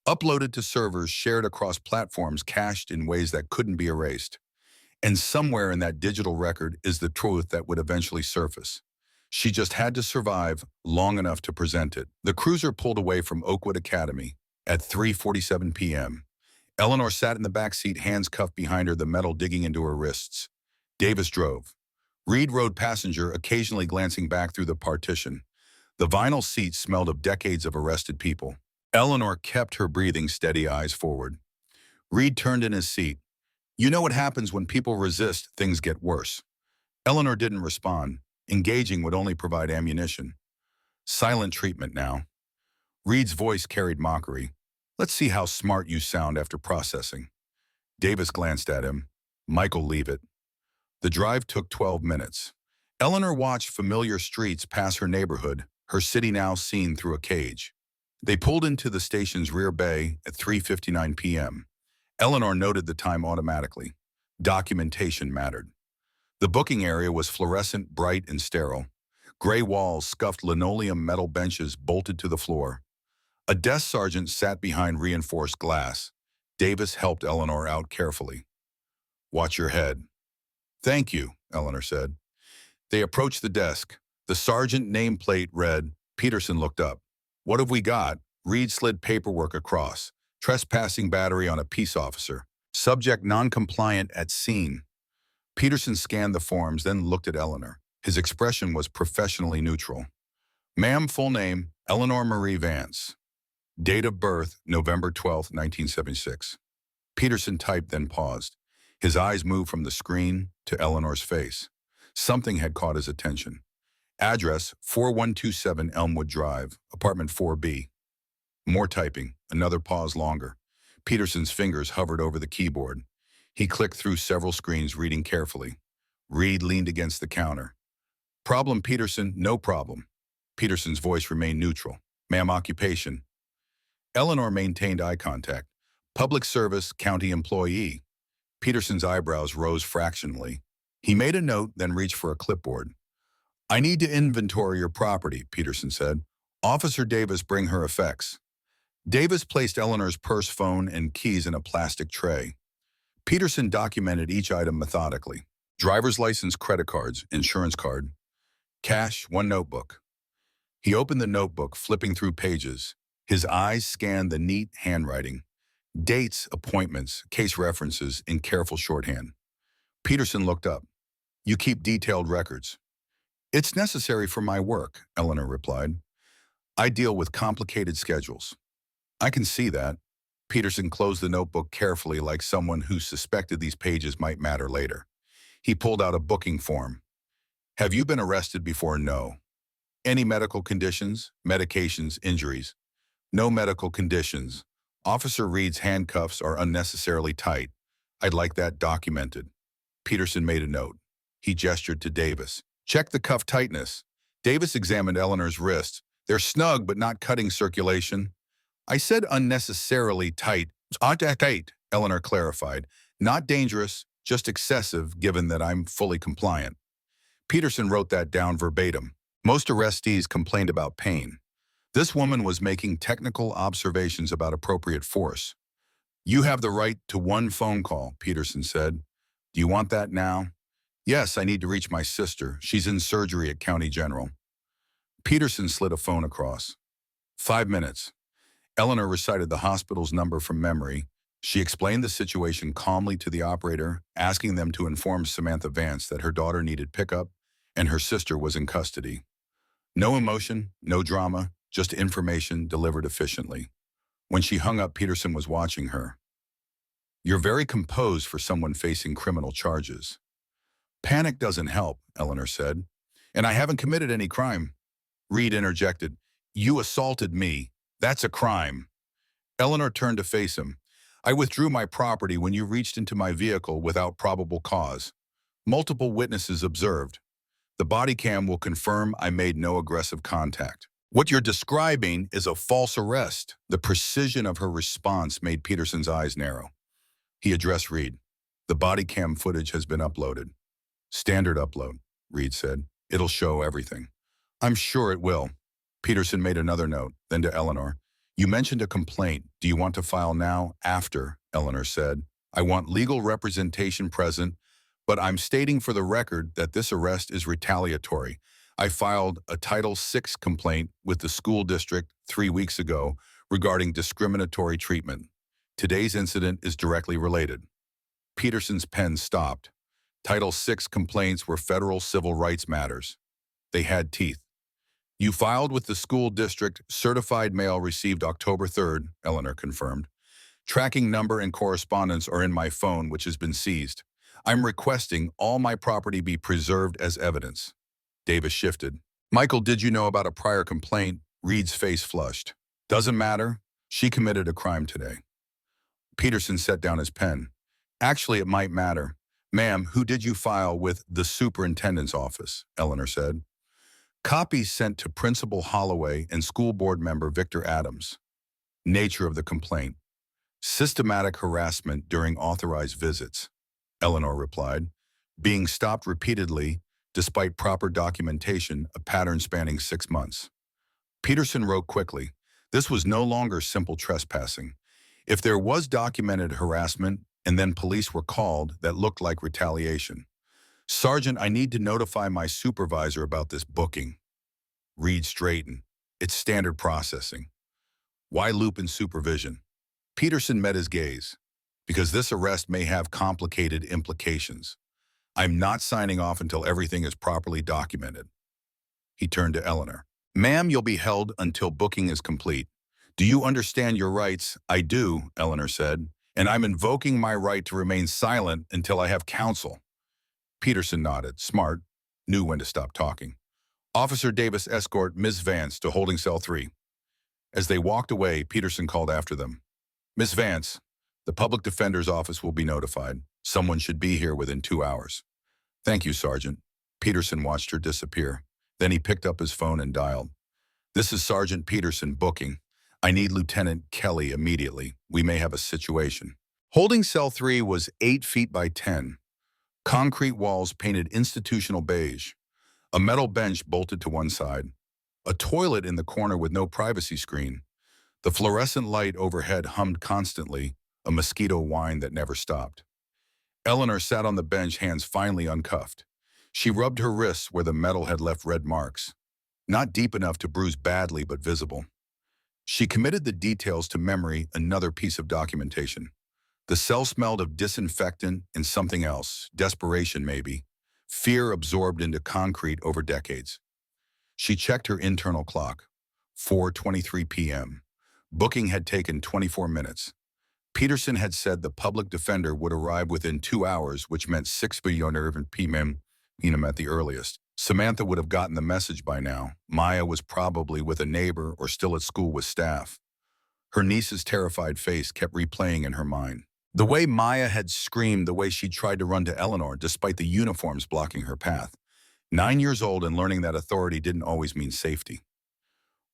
Uploaded to servers, shared across platforms, cached in ways that couldn't be erased. And somewhere in that digital record is the truth that would eventually surface. She just had to survive long enough to present it. The cruiser pulled away from Oakwood Academy at 3:47 p.m. Eleanor sat in the back seat, hands cuffed behind her, the metal digging into her wrists. Davis drove. Reed rode passenger, occasionally glancing back through the partition. The vinyl seat smelled of decades of arrested people. Eleanor kept her breathing steady, eyes forward. Reed turned in his seat. You know what happens when people resist, things get worse. Eleanor didn't respond. Engaging would only provide ammunition. Silent treatment now. Reed's voice carried mockery. Let's see how smart you sound after processing. Davis glanced at him. Michael, leave it. The drive took 12 minutes. Eleanor watched familiar streets pass her neighborhood, her city now seen through a cage. They pulled into the station's rear bay at 3:59 p.m. Eleanor noted the time automatically. Documentation mattered. The booking area was fluorescent, bright, and sterile. Gray walls, scuffed linoleum metal benches bolted to the floor. A desk sergeant sat behind reinforced glass. Davis helped Eleanor out carefully. Watch your head. Thank you, Eleanor said. They approached the desk. The sergeant nameplate read. Peterson looked up. What have we got? Reed slid paperwork across. Trespassing battery on a peace officer. Subject non-compliant at scene. Peterson scanned the forms, then looked at Eleanor. His expression was professionally neutral. Ma'am, full name, Eleanor Marie Vance. Date of birth, November 12, 1976. Peterson typed, then paused. His eyes moved from the screen to Eleanor's face. Something had caught his attention. Address, 4127 Elmwood Drive, apartment 4B. More typing, another pause longer. Peterson's fingers hovered over the keyboard. He clicked through several screens, reading carefully. Reed leaned against the counter. Problem, Peterson, no problem. Peterson's voice remained neutral. Ma'am, occupation. Eleanor maintained eye contact. Public service, county employee. Peterson's eyebrows rose fractionally. He made a note, then reached for a clipboard. I need to inventory your property, Peterson said. Officer Davis, bring her effects. Davis placed Eleanor's purse, phone, and keys in a plastic tray. Peterson documented each item methodically. Driver's license, credit cards, insurance card. Cash, one notebook. He opened the notebook, flipping through pages. His eyes scanned the neat handwriting. Dates, appointments, case references in careful shorthand. Peterson looked up. You keep detailed records. It's necessary for my work, Eleanor replied. I deal with complicated schedules. I can see that. Peterson closed the notebook carefully, like someone who suspected these pages might matter later. He pulled out a booking form. Have you been arrested before? No. Any medical conditions, medications, injuries? No medical conditions. Officer Reed's handcuffs are unnecessarily tight. I'd like that documented. Peterson made a note. He gestured to Davis. Check the cuff tightness. Davis examined Eleanor's wrists. They're snug but not cutting circulation. I said unnecessarily tight. Tight, Eleanor clarified. Not dangerous, just excessive, given that I'm fully compliant. Peterson wrote that down verbatim. Most arrestees complained about pain. This woman was making technical observations about appropriate force. You have the right to one phone call, Peterson said. Do you want that now? Yes, I need to reach my sister. She's in surgery at County General. Peterson slid a phone across. 5 minutes. Eleanor recited the hospital's number from memory. She explained the situation calmly to the operator, asking them to inform Samantha Vance that her daughter needed pickup and her sister was in custody. No emotion, no drama, just information delivered efficiently. When she hung up, Peterson was watching her. You're very composed for someone facing criminal charges. Panic doesn't help, Eleanor said. And I haven't committed any crime. Reed interjected. You assaulted me. That's a crime. Eleanor turned to face him. I withdrew my property when you reached into my vehicle without probable cause. Multiple witnesses observed. The body cam will confirm I made no aggressive contact. What you're describing is a false arrest. The precision of her response made Peterson's eyes narrow. He addressed Reed. The body cam footage has been uploaded. Standard upload, Reed said. It'll show everything. I'm sure it will. Peterson made another note, then to Eleanor. You mentioned a complaint. Do you want to file now? After, Eleanor said. I want legal representation present, but I'm stating for the record that this arrest is retaliatory. I filed a Title VI complaint with the school district 3 weeks ago regarding discriminatory treatment. Today's incident is directly related. Peterson's pen stopped. Title VI complaints were federal civil rights matters. They had teeth. You filed with the school district, certified mail received October 3rd, Eleanor confirmed. Tracking number and correspondence are in my phone, which has been seized. I'm requesting all my property be preserved as evidence. Davis shifted. Michael, did you know about a prior complaint? Reed's face flushed. Doesn't matter. She committed a crime today. Peterson set down his pen. Actually, it might matter. Ma'am, who did you file with the superintendent's office? Eleanor said. Copies sent to Principal Holloway and school board member Victor Adams. Nature of the complaint. Systematic harassment during authorized visits, Eleanor replied. Being stopped repeatedly, despite proper documentation, a pattern spanning 6 months. Peterson wrote quickly. This was no longer simple trespassing. If there was documented harassment and then police were called, that looked like retaliation. Sergeant, I need to notify my supervisor about this booking. Reed straightened. It's standard processing. Why loop in supervision? Peterson met his gaze. Because this arrest may have complicated implications. I'm not signing off until everything is properly documented. He turned to Eleanor. Ma'am, you'll be held until booking is complete. Do you understand your rights? I do, Eleanor said, and I'm invoking my right to remain silent until I have counsel. Peterson nodded, smart, knew when to stop talking. Officer Davis, escort Ms. Vance to holding cell 3. As they walked away, Peterson called after them. Miss Vance, the public defender's office will be notified. Someone should be here within 2 hours. Thank you, Sergeant. Peterson watched her disappear. Then he picked up his phone and dialed. This is Sergeant Peterson booking. I need Lieutenant Kelly immediately. We may have a situation. Holding cell 3 was 8 feet by 10. Concrete walls painted institutional beige. A metal bench bolted to one side. A toilet in the corner with no privacy screen. The fluorescent light overhead hummed constantly, a mosquito whine that never stopped. Eleanor sat on the bench, hands finely uncuffed. She rubbed her wrists where the metal had left red marks. Not deep enough to bruise badly, but visible. She committed the details to memory, another piece of documentation. The cell smelled of disinfectant and something else, desperation maybe, fear absorbed into concrete over decades. She checked her internal clock, 4:23 p.m. Booking had taken 24 minutes. Peterson had said the public defender would arrive within 2 hours, which meant 6 p.m. at the earliest. Samantha would have gotten the message by now. Maya was probably with a neighbor or still at school with staff. Her niece's terrified face kept replaying in her mind. The way Maya had screamed, the way she tried to run to Eleanor despite the uniforms blocking her path. 9 years old and learning that authority didn't always mean safety.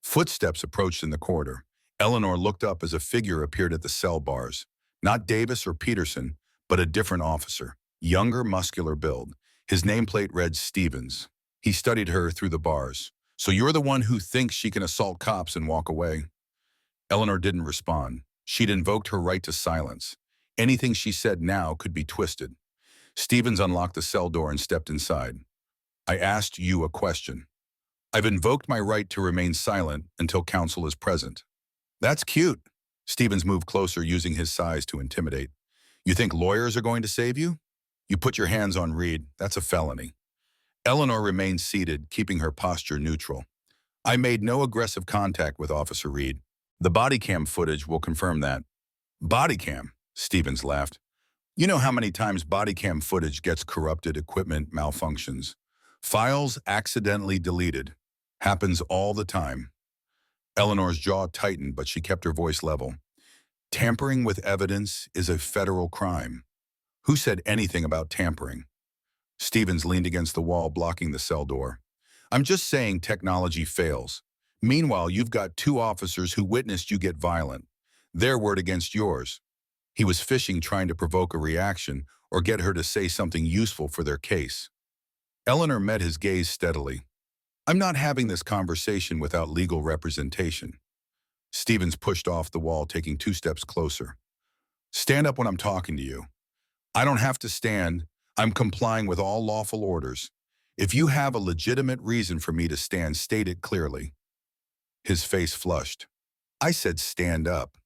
Footsteps approached in the corridor. Eleanor looked up as a figure appeared at the cell bars. Not Davis or Peterson, but a different officer. Younger, muscular build. His nameplate read Stevens. He studied her through the bars. So you're the one who thinks she can assault cops and walk away? Eleanor didn't respond. She'd invoked her right to silence. Anything she said now could be twisted. Stevens unlocked the cell door and stepped inside. I asked you a question. I've invoked my right to remain silent until counsel is present. That's cute. Stevens moved closer, using his size to intimidate. You think lawyers are going to save you? You put your hands on Reed. That's a felony. Eleanor remained seated, keeping her posture neutral. I made no aggressive contact with Officer Reed. The body cam footage will confirm that. Body cam? Stevens laughed. You know how many times body cam footage gets corrupted, equipment malfunctions. Files accidentally deleted. Happens all the time. Eleanor's jaw tightened, but she kept her voice level. Tampering with evidence is a federal crime. Who said anything about tampering? Stevens leaned against the wall, blocking the cell door. I'm just saying technology fails. Meanwhile, you've got 2 officers who witnessed you get violent. Their word against yours. He was fishing, trying to provoke a reaction or get her to say something useful for their case. Eleanor met his gaze steadily. I'm not having this conversation without legal representation. Stevens pushed off the wall, taking 2 steps closer. Stand up when I'm talking to you. I don't have to stand. I'm complying with all lawful orders. If you have a legitimate reason for me to stand, state it clearly. His face flushed. I said stand up.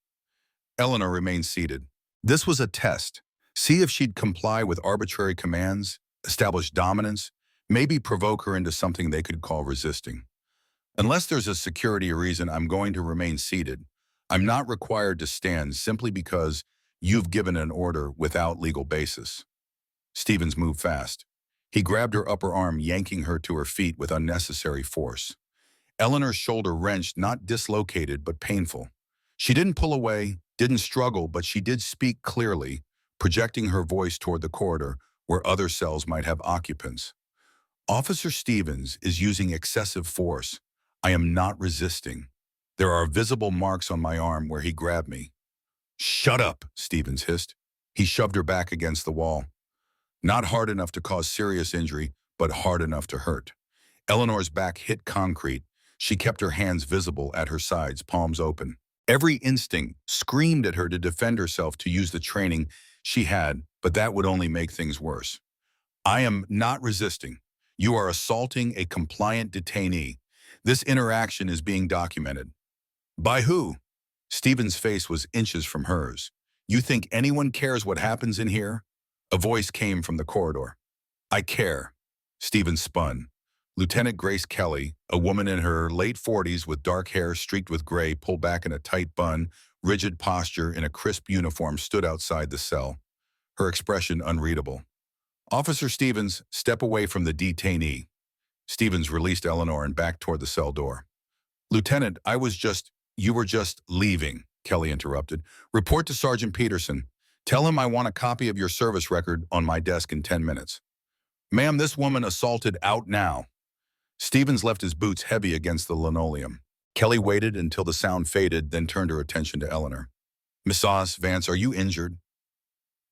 Eleanor remained seated. This was a test. See if she'd comply with arbitrary commands, establish dominance, maybe provoke her into something they could call resisting. Unless there's a security reason, I'm going to remain seated. I'm not required to stand simply because you've given an order without legal basis. Stevens moved fast. He grabbed her upper arm, yanking her to her feet with unnecessary force. Eleanor's shoulder wrenched, not dislocated, but painful. She didn't pull away, didn't struggle, but she did speak clearly, projecting her voice toward the corridor where other cells might have occupants. Officer Stevens is using excessive force. I am not resisting. There are visible marks on my arm where he grabbed me. Shut up, Stevens hissed. He shoved her back against the wall. Not hard enough to cause serious injury, but hard enough to hurt. Eleanor's back hit concrete. She kept her hands visible at her sides, palms open. Every instinct screamed at her to defend herself, to use the training she had, but that would only make things worse. I am not resisting. You are assaulting a compliant detainee. This interaction is being documented. By who? Stephen's face was inches from hers. You think anyone cares what happens in here? A voice came from the corridor. I care. Stephen spun. Lieutenant Grace Kelly, a woman in her late 40s with dark hair streaked with gray, pulled back in a tight bun, rigid posture in a crisp uniform, stood outside the cell, her expression unreadable. Officer Stevens, step away from the detainee. Stevens released Eleanor and backed toward the cell door. Lieutenant, you were just leaving, Kelly interrupted. Report to Sergeant Peterson. Tell him I want a copy of your service record on my desk in 10 minutes. Ma'am, this woman assaulted out now. Stevens left his boots heavy against the linoleum. Kelly waited until the sound faded, then turned her attention to Eleanor. Miss Vance, are you injured?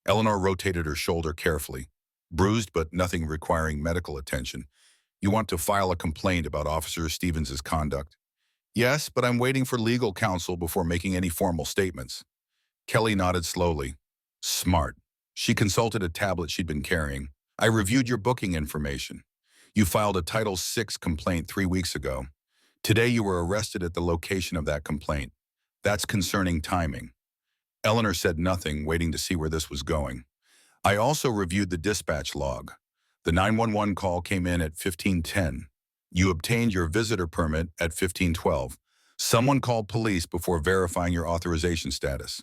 Eleanor rotated her shoulder carefully. Bruised, but nothing requiring medical attention. You want to file a complaint about Officer Stevens' conduct? Yes, but I'm waiting for legal counsel before making any formal statements. Kelly nodded slowly. Smart. She consulted a tablet she'd been carrying. I reviewed your booking information. You filed a Title VI complaint 3 weeks ago. Today you were arrested at the location of that complaint. That's concerning timing. Eleanor said nothing, waiting to see where this was going. I also reviewed the dispatch log. The 911 call came in at 15:10. You obtained your visitor permit at 15:12. Someone called police before verifying your authorization status.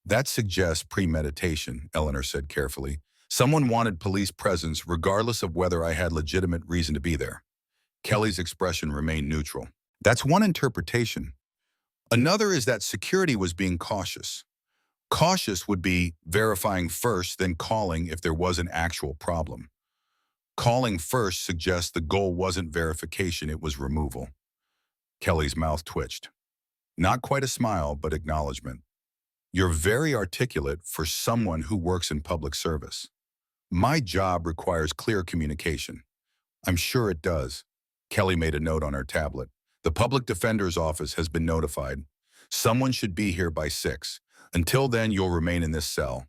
That suggests premeditation, Eleanor said carefully. Someone wanted police presence regardless of whether I had legitimate reason to be there. Kelly's expression remained neutral. That's one interpretation. Another is that security was being cautious. Cautious would be verifying first, then calling if there was an actual problem. Calling first suggests the goal wasn't verification, it was removal. Kelly's mouth twitched. Not quite a smile, but acknowledgement. You're very articulate for someone who works in public service. My job requires clear communication. I'm sure it does. Kelly made a note on her tablet. The public defender's office has been notified. Someone should be here by 6. Until then, you'll remain in this cell.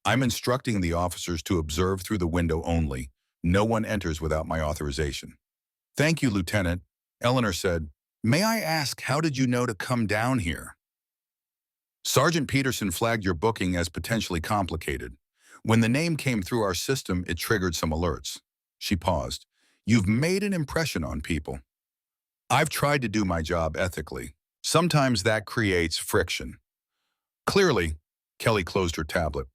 I'm instructing the officers to observe through the window only. No one enters without my authorization. Thank you, Lieutenant. Eleanor said, May I ask, how did you know to come down here? Sergeant Peterson flagged your booking as potentially complicated. When the name came through our system, it triggered some alerts. She paused. You've made an impression on people. I've tried to do my job ethically. Sometimes that creates friction. Clearly, Kelly closed her tablet.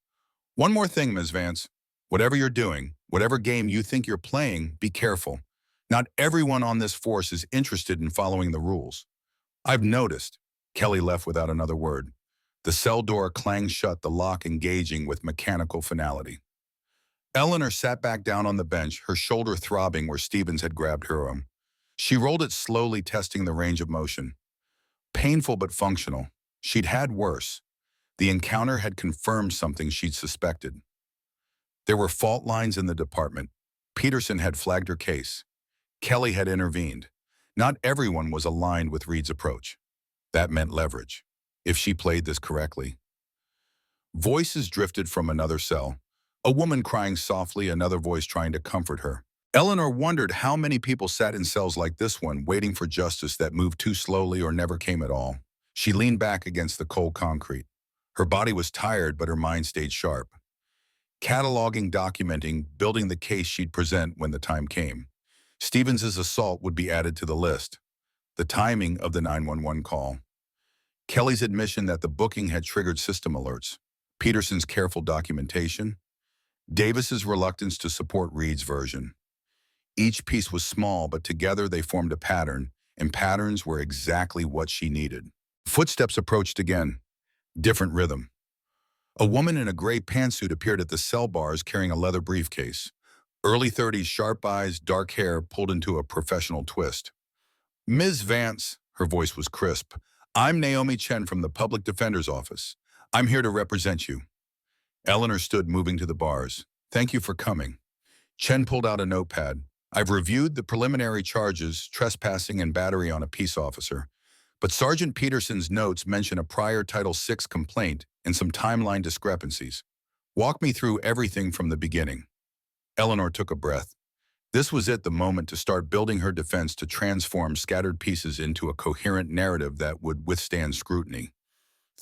One more thing, Ms. Vance. Whatever you're doing, whatever game you think you're playing, be careful. Not everyone on this force is interested in following the rules. I've noticed. Kelly left without another word. The cell door clanged shut, the lock engaging with mechanical finality. Eleanor sat back down on the bench, her shoulder throbbing where Stevens had grabbed her arm. She rolled it slowly, testing the range of motion. Painful but functional. She'd had worse. The encounter had confirmed something she'd suspected. There were fault lines in the department. Peterson had flagged her case. Kelly had intervened. Not everyone was aligned with Reed's approach. That meant leverage, if she played this correctly. Voices drifted from another cell. A woman crying softly, another voice trying to comfort her. Eleanor wondered how many people sat in cells like this one, waiting for justice that moved too slowly or never came at all. She leaned back against the cold concrete. Her body was tired, but her mind stayed sharp. Cataloging, documenting, building the case she'd present when the time came. Stevens's assault would be added to the list. The timing of the 911 call. Kelly's admission that the booking had triggered system alerts. Peterson's careful documentation. Davis's reluctance to support Reed's version. Each piece was small, but together they formed a pattern, and patterns were exactly what she needed. Footsteps approached again, different rhythm. A woman in a gray pantsuit appeared at the cell bars carrying a leather briefcase. Early 30s, sharp eyes, dark hair pulled into a professional twist. Ms. Vance, her voice was crisp. I'm Naomi Chen from the Public Defender's Office. I'm here to represent you. Eleanor stood, moving to the bars. Thank you for coming. Chen pulled out a notepad. I've reviewed the preliminary charges, trespassing and battery on a peace officer. But Sergeant Peterson's notes mention a prior Title VI complaint and some timeline discrepancies. Walk me through everything from the beginning. Eleanor took a breath. This was it, the moment to start building her defense, to transform scattered pieces into a coherent narrative that would withstand scrutiny.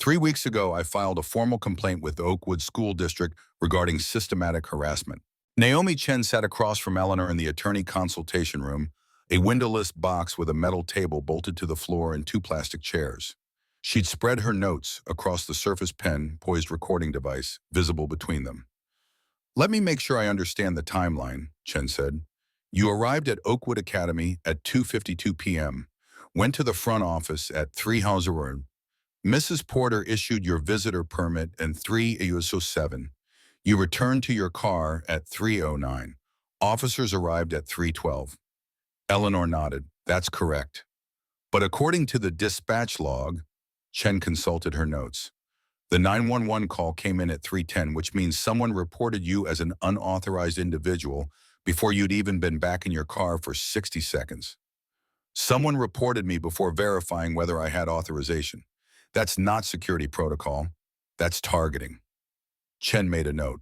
3 weeks ago, I filed a formal complaint with the Oakwood School District regarding systematic harassment. Naomi Chen sat across from Eleanor in the attorney consultation room, a windowless box with a metal table bolted to the floor and 2 plastic chairs. She'd spread her notes across the Surface Pen, poised recording device, visible between them. Let me make sure I understand the timeline, Chen said. You arrived at Oakwood Academy at 2:52 p.m., went to the front office at 3:00. Mrs. Porter issued your visitor permit at 3:07. You returned to your car at 3:09. Officers arrived at 3:12. Eleanor nodded. That's correct. But according to the dispatch log, Chen consulted her notes. The 911 call came in at 3:10, which means someone reported you as an unauthorized individual before you'd even been back in your car for 60 seconds. Someone reported me before verifying whether I had authorization. That's not security protocol. That's targeting. Chen made a note.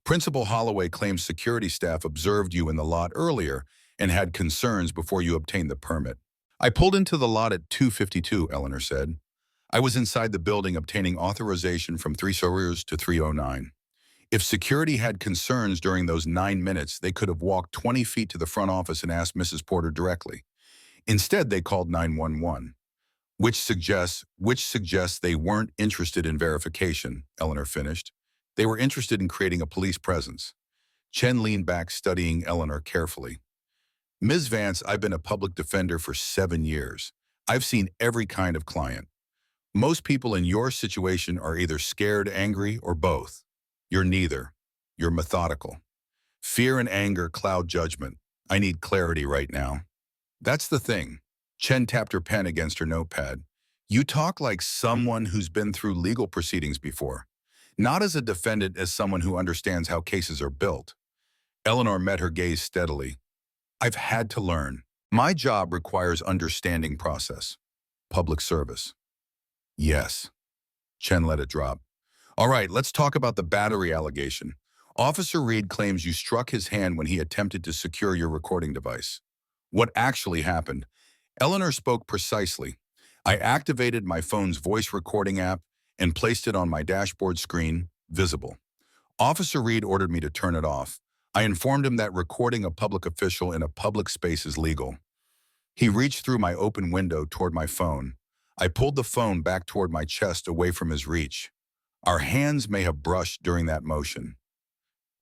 Principal Holloway claims security staff observed you in the lot earlier and had concerns before you obtained the permit. I pulled into the lot at 2:52, Eleanor said. I was inside the building obtaining authorization from 3:00 to 3:09. If security had concerns during those 9 minutes, they could have walked 20 feet to the front office and asked Mrs. Porter directly. Instead, they called 911, which suggests they weren't interested in verification, Eleanor finished. They were interested in creating a police presence. Chen leaned back, studying Eleanor carefully. Ms. Vance, I've been a public defender for 7 years. I've seen every kind of client. Most people in your situation are either scared, angry, or both. You're neither. You're methodical. Fear and anger cloud judgment. I need clarity right now. That's the thing. Chen tapped her pen against her notepad. You talk like someone who's been through legal proceedings before. Not as a defendant, as someone who understands how cases are built. Eleanor met her gaze steadily. I've had to learn. My job requires understanding process. Public service. Yes. Chen let it drop. All right, let's talk about the battery allegation. Officer Reed claims you struck his hand when he attempted to secure your recording device. What actually happened? Eleanor spoke precisely. I activated my phone's voice recording app and placed it on my dashboard screen, visible. Officer Reed ordered me to turn it off. I informed him that recording a public official in a public space is legal. He reached through my open window toward my phone. I pulled the phone back toward my chest, away from his reach. Our hands may have brushed during that motion.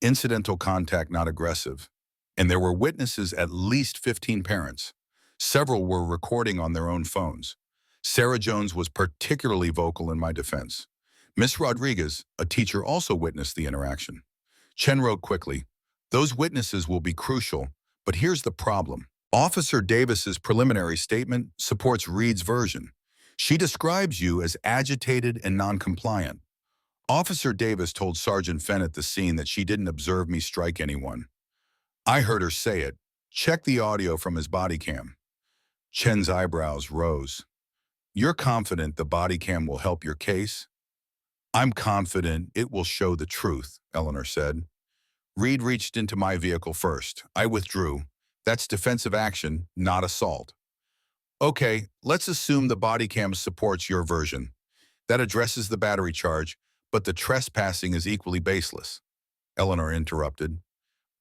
Incidental contact, not aggressive. And there were witnesses, at least 15 parents. Several were recording on their own phones. Sarah Jones was particularly vocal in my defense. Miss Rodriguez, a teacher, also witnessed the interaction. Chen wrote quickly, those witnesses will be crucial, but here's the problem. Officer Davis's preliminary statement supports Reed's version. She describes you as agitated and non-compliant. Officer Davis told Sergeant Fenn at the scene that she didn't observe me strike anyone. I heard her say it. Check the audio from his body cam. Chen's eyebrows rose. You're confident the body cam will help your case? I'm confident it will show the truth, Eleanor said. Reed reached into my vehicle first. I withdrew. That's defensive action, not assault. Okay, let's assume the body cam supports your version. That addresses the battery charge, but the trespassing is equally baseless. Eleanor interrupted.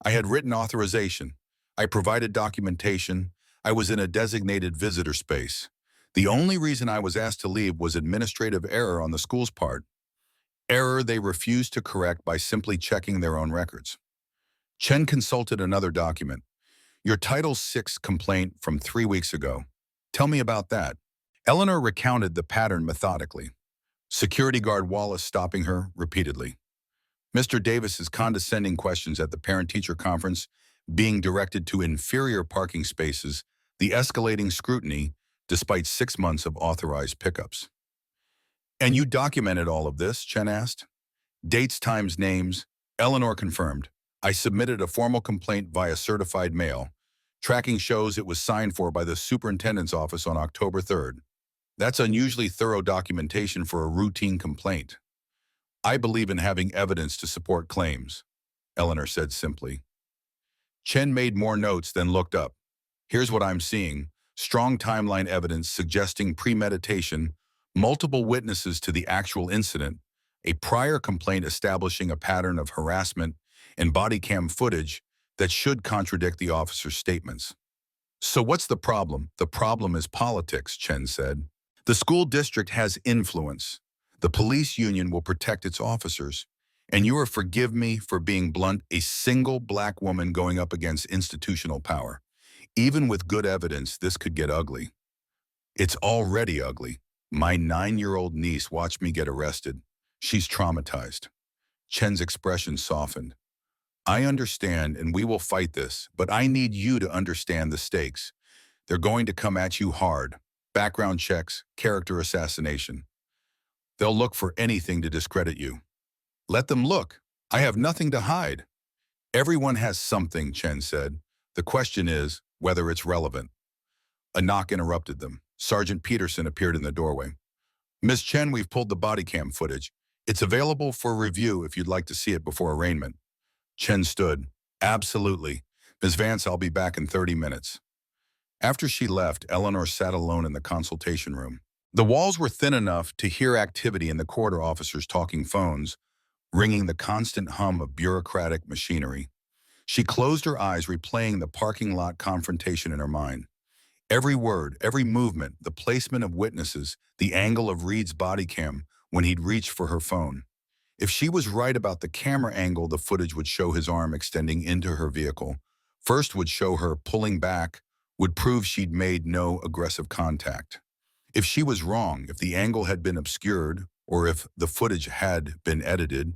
I had written authorization. I provided documentation. I was in a designated visitor space. The only reason I was asked to leave was administrative error on the school's part. Error they refused to correct by simply checking their own records. Chen consulted another document. Your Title VI complaint from 3 weeks ago. Tell me about that. Eleanor recounted the pattern methodically. Security guard Wallace stopping her repeatedly. Mr. Davis's condescending questions at the parent-teacher conference being directed to inferior parking spaces, the escalating scrutiny despite 6 months of authorized pickups. And you documented all of this, Chen asked. Dates, times, names. Eleanor confirmed. I submitted a formal complaint via certified mail. Tracking shows it was signed for by the superintendent's office on October 3rd. That's unusually thorough documentation for a routine complaint. I believe in having evidence to support claims, Eleanor said simply. Chen made more notes, then looked up. Here's what I'm seeing. Strong timeline evidence suggesting premeditation, multiple witnesses to the actual incident, a prior complaint establishing a pattern of harassment, and body cam footage that should contradict the officer's statements. So what's the problem? The problem is politics, Chen said. The school district has influence. The police union will protect its officers. And you will forgive me for being blunt, a single black woman going up against institutional power. Even with good evidence, this could get ugly. It's already ugly. My 9-year-old niece watched me get arrested. She's traumatized. Chen's expression softened. I understand, and we will fight this, but I need you to understand the stakes. They're going to come at you hard. Background checks, character assassination. They'll look for anything to discredit you. Let them look. I have nothing to hide. Everyone has something, Chen said. The question is whether it's relevant. A knock interrupted them. Sergeant Peterson appeared in the doorway. Miss Chen, we've pulled the body cam footage. It's available for review if you'd like to see it before arraignment. Chen stood. Absolutely. Ms. Vance, I'll be back in 30 minutes. After she left, Eleanor sat alone in the consultation room. The walls were thin enough to hear activity in the corridor officers talking phones, ringing the constant hum of bureaucratic machinery. She closed her eyes, replaying the parking lot confrontation in her mind. Every word, every movement, the placement of witnesses, the angle of Reed's body cam when he'd reached for her phone. If she was right about the camera angle, the footage would show his arm extending into her vehicle. First would show her pulling back, would prove she'd made no aggressive contact. If she was wrong, if the angle had been obscured, or if the footage had been edited,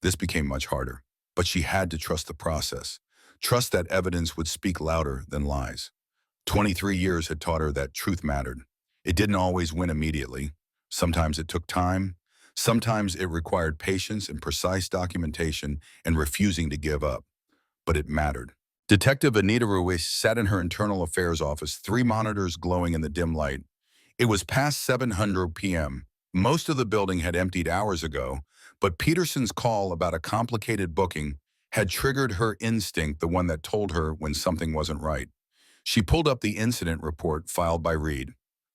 this became much harder. But she had to trust the process. Trust that evidence would speak louder than lies. 23 years had taught her that truth mattered. It didn't always win immediately. Sometimes it took time. Sometimes it required patience and precise documentation and refusing to give up. But it mattered. Detective Anita Ruiz sat in her internal affairs office, 3 monitors glowing in the dim light. It was past 7:00 p.m. Most of the building had emptied hours ago, but Peterson's call about a complicated booking had triggered her instinct, the one that told her when something wasn't right. She pulled up the incident report filed by Reed.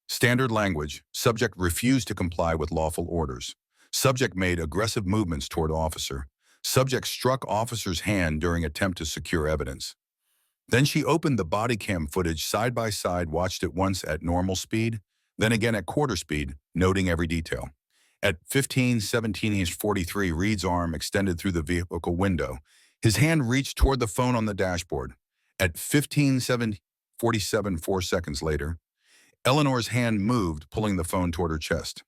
Standard language. Subject refused to comply with lawful orders. Subject made aggressive movements toward officer. Subject struck officer's hand during attempt to secure evidence. Then she opened the body cam footage side by side, watched it once at normal speed, then again at quarter speed, noting every detail. At 15:17:43, Reed's arm extended through the vehicle window. His hand reached toward the phone on the dashboard. At 15:47, 4 seconds later, Eleanor's hand moved, pulling the phone toward her chest.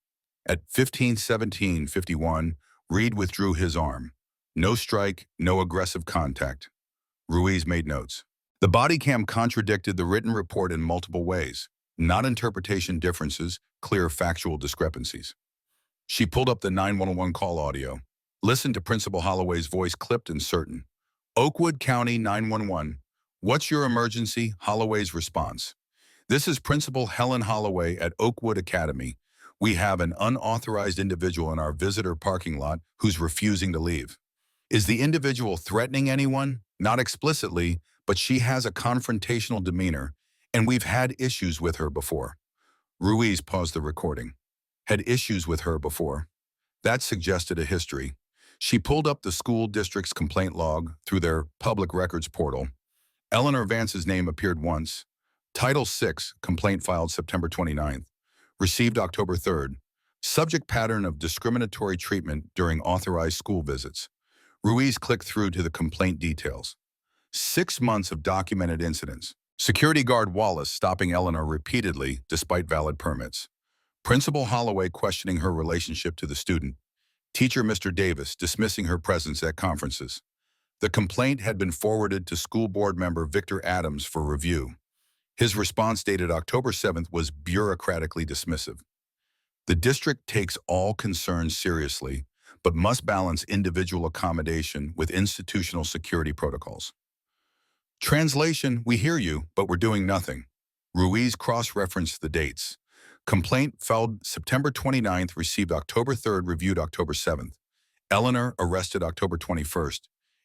At 15:17:51, Reed withdrew his arm. No strike, no aggressive contact. Ruiz made notes. The body cam contradicted the written report in multiple ways, not interpretation differences, clear factual discrepancies. She pulled up the 911 call audio. Listened to Principal Holloway's voice, clipped and certain. Oakwood County 911. What's your emergency? Holloway's response. This is Principal Helen Holloway at Oakwood Academy. We have an unauthorized individual in our visitor parking lot who's refusing to leave. Is the individual threatening anyone? Not explicitly, but she has a confrontational demeanor, and we've had issues with her before. Ruiz paused the recording. Had issues with her before. That suggested a history. She pulled up the school district's complaint log through their public records portal. Eleanor Vance's name appeared once. Title VI, complaint filed September 29th. Received October 3rd. Subject pattern of discriminatory treatment during authorized school visits. Ruiz clicked through to the complaint details. 6 months of documented incidents. Security guard Wallace stopping Eleanor repeatedly despite valid permits. Principal Holloway questioning her relationship to the student. Teacher Mr. Davis dismissing her presence at conferences. The complaint had been forwarded to school board member Victor Adams for review. His response dated October 7th was bureaucratically dismissive. The district takes all concerns seriously, but must balance individual accommodation with institutional security protocols. Translation, we hear you, but we're doing nothing. Ruiz cross-referenced the dates. Complaint filed September 29th, received October 3rd, reviewed October 7th. Eleanor arrested October 21st,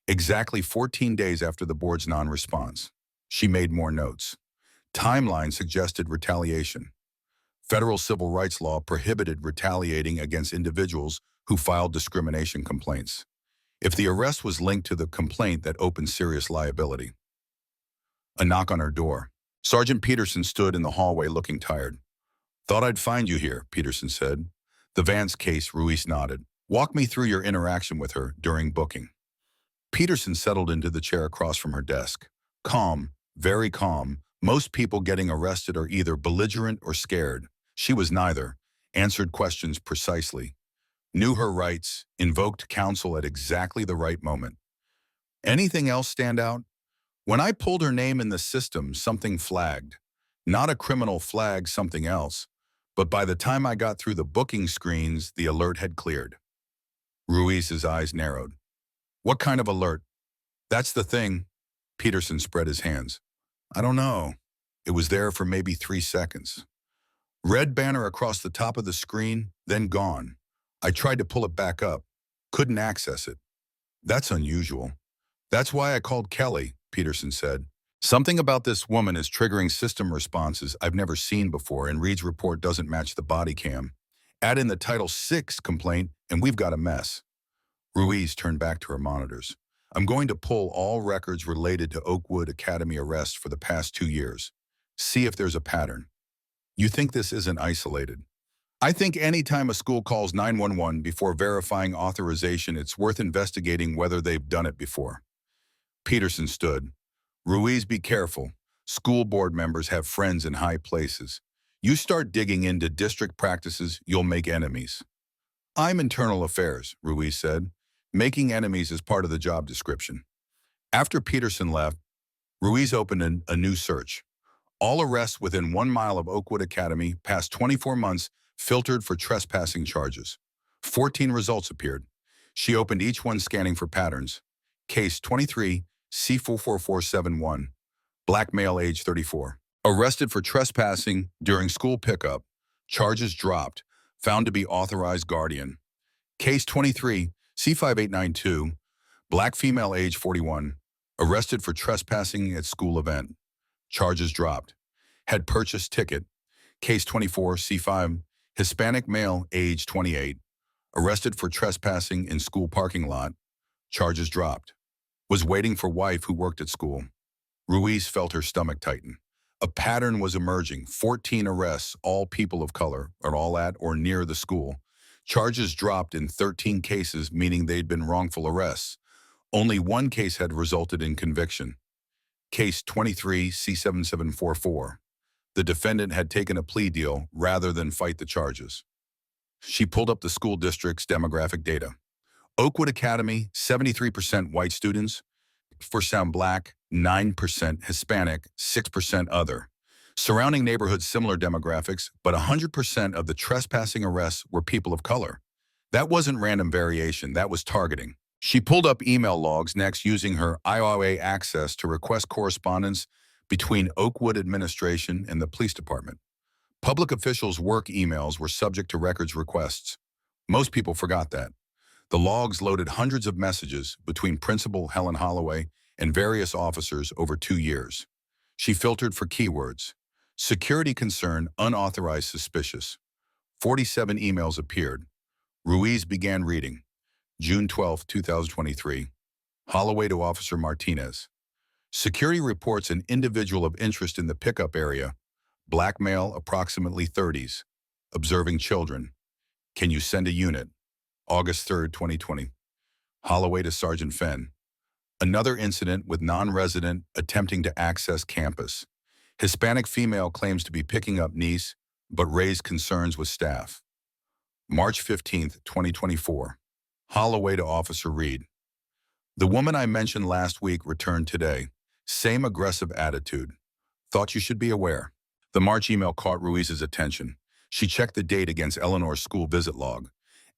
exactly 14 days after the board's non-response. She made more notes. Timeline suggested retaliation. Federal civil rights law prohibited retaliating against individuals who filed discrimination complaints. If the arrest was linked to the complaint, that opened serious liability. A knock on her door. Sergeant Peterson stood in the hallway looking tired. Thought I'd find you here, Peterson said. The Vance case, Ruiz nodded. Walk me through your interaction with her during booking. Peterson settled into the chair across from her desk. Calm, very calm. Most people getting arrested are either belligerent or scared. She was neither. Answered questions precisely. Knew her rights, invoked counsel at exactly the right moment. Anything else stand out? When I pulled her name in the system, something flagged. Not a criminal flag, something else. But by the time I got through the booking screens, the alert had cleared. Ruiz's eyes narrowed. What kind of alert? That's the thing. Peterson spread his hands. I don't know. It was there for maybe 3 seconds. Red banner across the top of the screen, then gone. I tried to pull it back up. Couldn't access it. That's unusual. That's why I called Kelly, Peterson said. Something about this woman is triggering system responses I've never seen before, and Reed's report doesn't match the body cam. Add in the Title VI complaint, and we've got a mess. Ruiz turned back to her monitors. I'm going to pull all records related to Oakwood Academy arrests for the past 2 years. See if there's a pattern. You think this isn't isolated? I think any time a school calls 911 before verifying authorization, it's worth investigating whether they've done it before. Peterson stood. Ruiz, be careful. School board members have friends in high places. You start digging into district practices, you'll make enemies. I'm internal affairs, Ruiz said. Making enemies is part of the job description. After Peterson left, Ruiz opened a new search. All arrests within 1 mile of Oakwood Academy past 24 months filtered for trespassing charges. 14 results appeared. She opened each one scanning for patterns. Case 23, C44471, black male age 34. Arrested for trespassing during school pickup. Charges dropped. Found to be authorized guardian. Case 23, C5892, black female age 41. Arrested for trespassing at school event. Charges dropped. Had purchased ticket. Case 24, C5, Hispanic male age 28. Arrested for trespassing in school parking lot. Charges dropped. Was waiting for wife who worked at school. Ruiz felt her stomach tighten. A pattern was emerging. 14 arrests, all people of color, are all at or near the school. Charges dropped in 13 cases, meaning they'd been wrongful arrests. Only 1 case had resulted in conviction. Case 23, C7744. The defendant had taken a plea deal rather than fight the charges. She pulled up the school district's demographic data. Oakwood Academy, 73% white students, 4% black, 9% Hispanic, 6% other. Surrounding neighborhoods, similar demographics, but 100% of the trespassing arrests were people of color. That wasn't random variation, that was targeting. She pulled up email logs next, using her IOA access to request correspondence between Oakwood administration and the police department. Public officials' work emails were subject to records requests. Most people forgot that. The logs loaded hundreds of messages between Principal Helen Holloway and various officers over 2 years. She filtered for keywords. Security concern, unauthorized, suspicious. 47 emails appeared. Ruiz began reading. June 12, 2023. Holloway to Officer Martinez. Security reports an individual of interest in the pickup area. Black male, approximately 30s. Observing children. Can you send a unit? August 3, 2020. Holloway to Sergeant Fenn. Another incident with non-resident attempting to access campus. Hispanic female claims to be picking up niece, but raised concerns with staff. March 15th, 2024. Holloway to Officer Reed. The woman I mentioned last week returned today. Same aggressive attitude. Thought you should be aware. The March email caught Ruiz's attention. She checked the date against Eleanor's school visit log.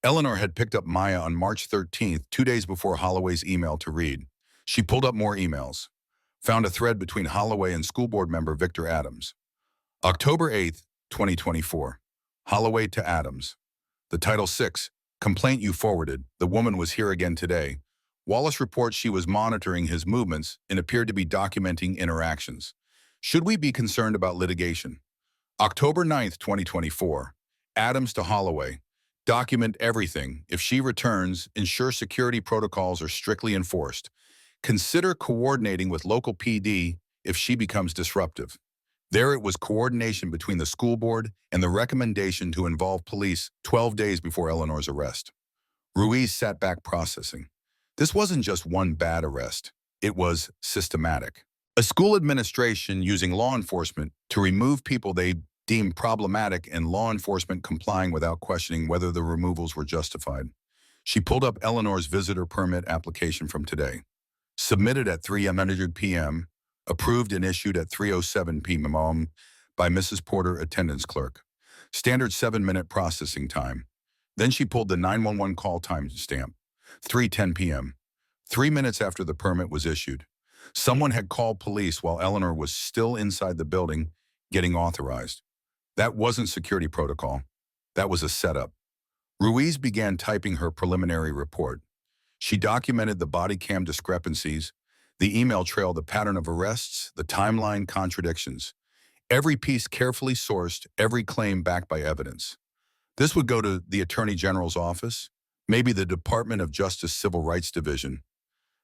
Eleanor had picked up Maya on March 13th, 2 days before Holloway's email to Reed. She pulled up more emails. Found a thread between Holloway and school board member Victor Adams. October 8th, 2024. Holloway to Adams. The Title 6, complaint you forwarded, the woman was here again today. Wallace reports she was monitoring his movements and appeared to be documenting interactions. Should we be concerned about litigation? October 9th, 2024. Adams to Holloway. Document everything. If she returns, ensure security protocols are strictly enforced. Consider coordinating with local PD if she becomes disruptive. There it was coordination between the school board and the recommendation to involve police 12 days before Eleanor's arrest. Ruiz sat back processing. This wasn't just one bad arrest. It was systematic. A school administration using law enforcement to remove people they deemed problematic and law enforcement complying without questioning whether the removals were justified. She pulled up Eleanor's visitor permit application from today. Submitted at 3:00 p.m., approved and issued at 3:07 p.m. by Mrs. Porter, attendance clerk. Standard 7-minute processing time. Then she pulled the 911 call time stamp. 3:10 p.m. 3 minutes after the permit was issued. Someone had called police while Eleanor was still inside the building getting authorized. That wasn't security protocol. That was a setup. Ruiz began typing her preliminary report. She documented the body cam discrepancies. The email trailed the pattern of arrests, the timeline contradictions. Every piece carefully sourced, every claim backed by evidence. This would go to the Attorney General's office, maybe the Department of Justice Civil Rights Division.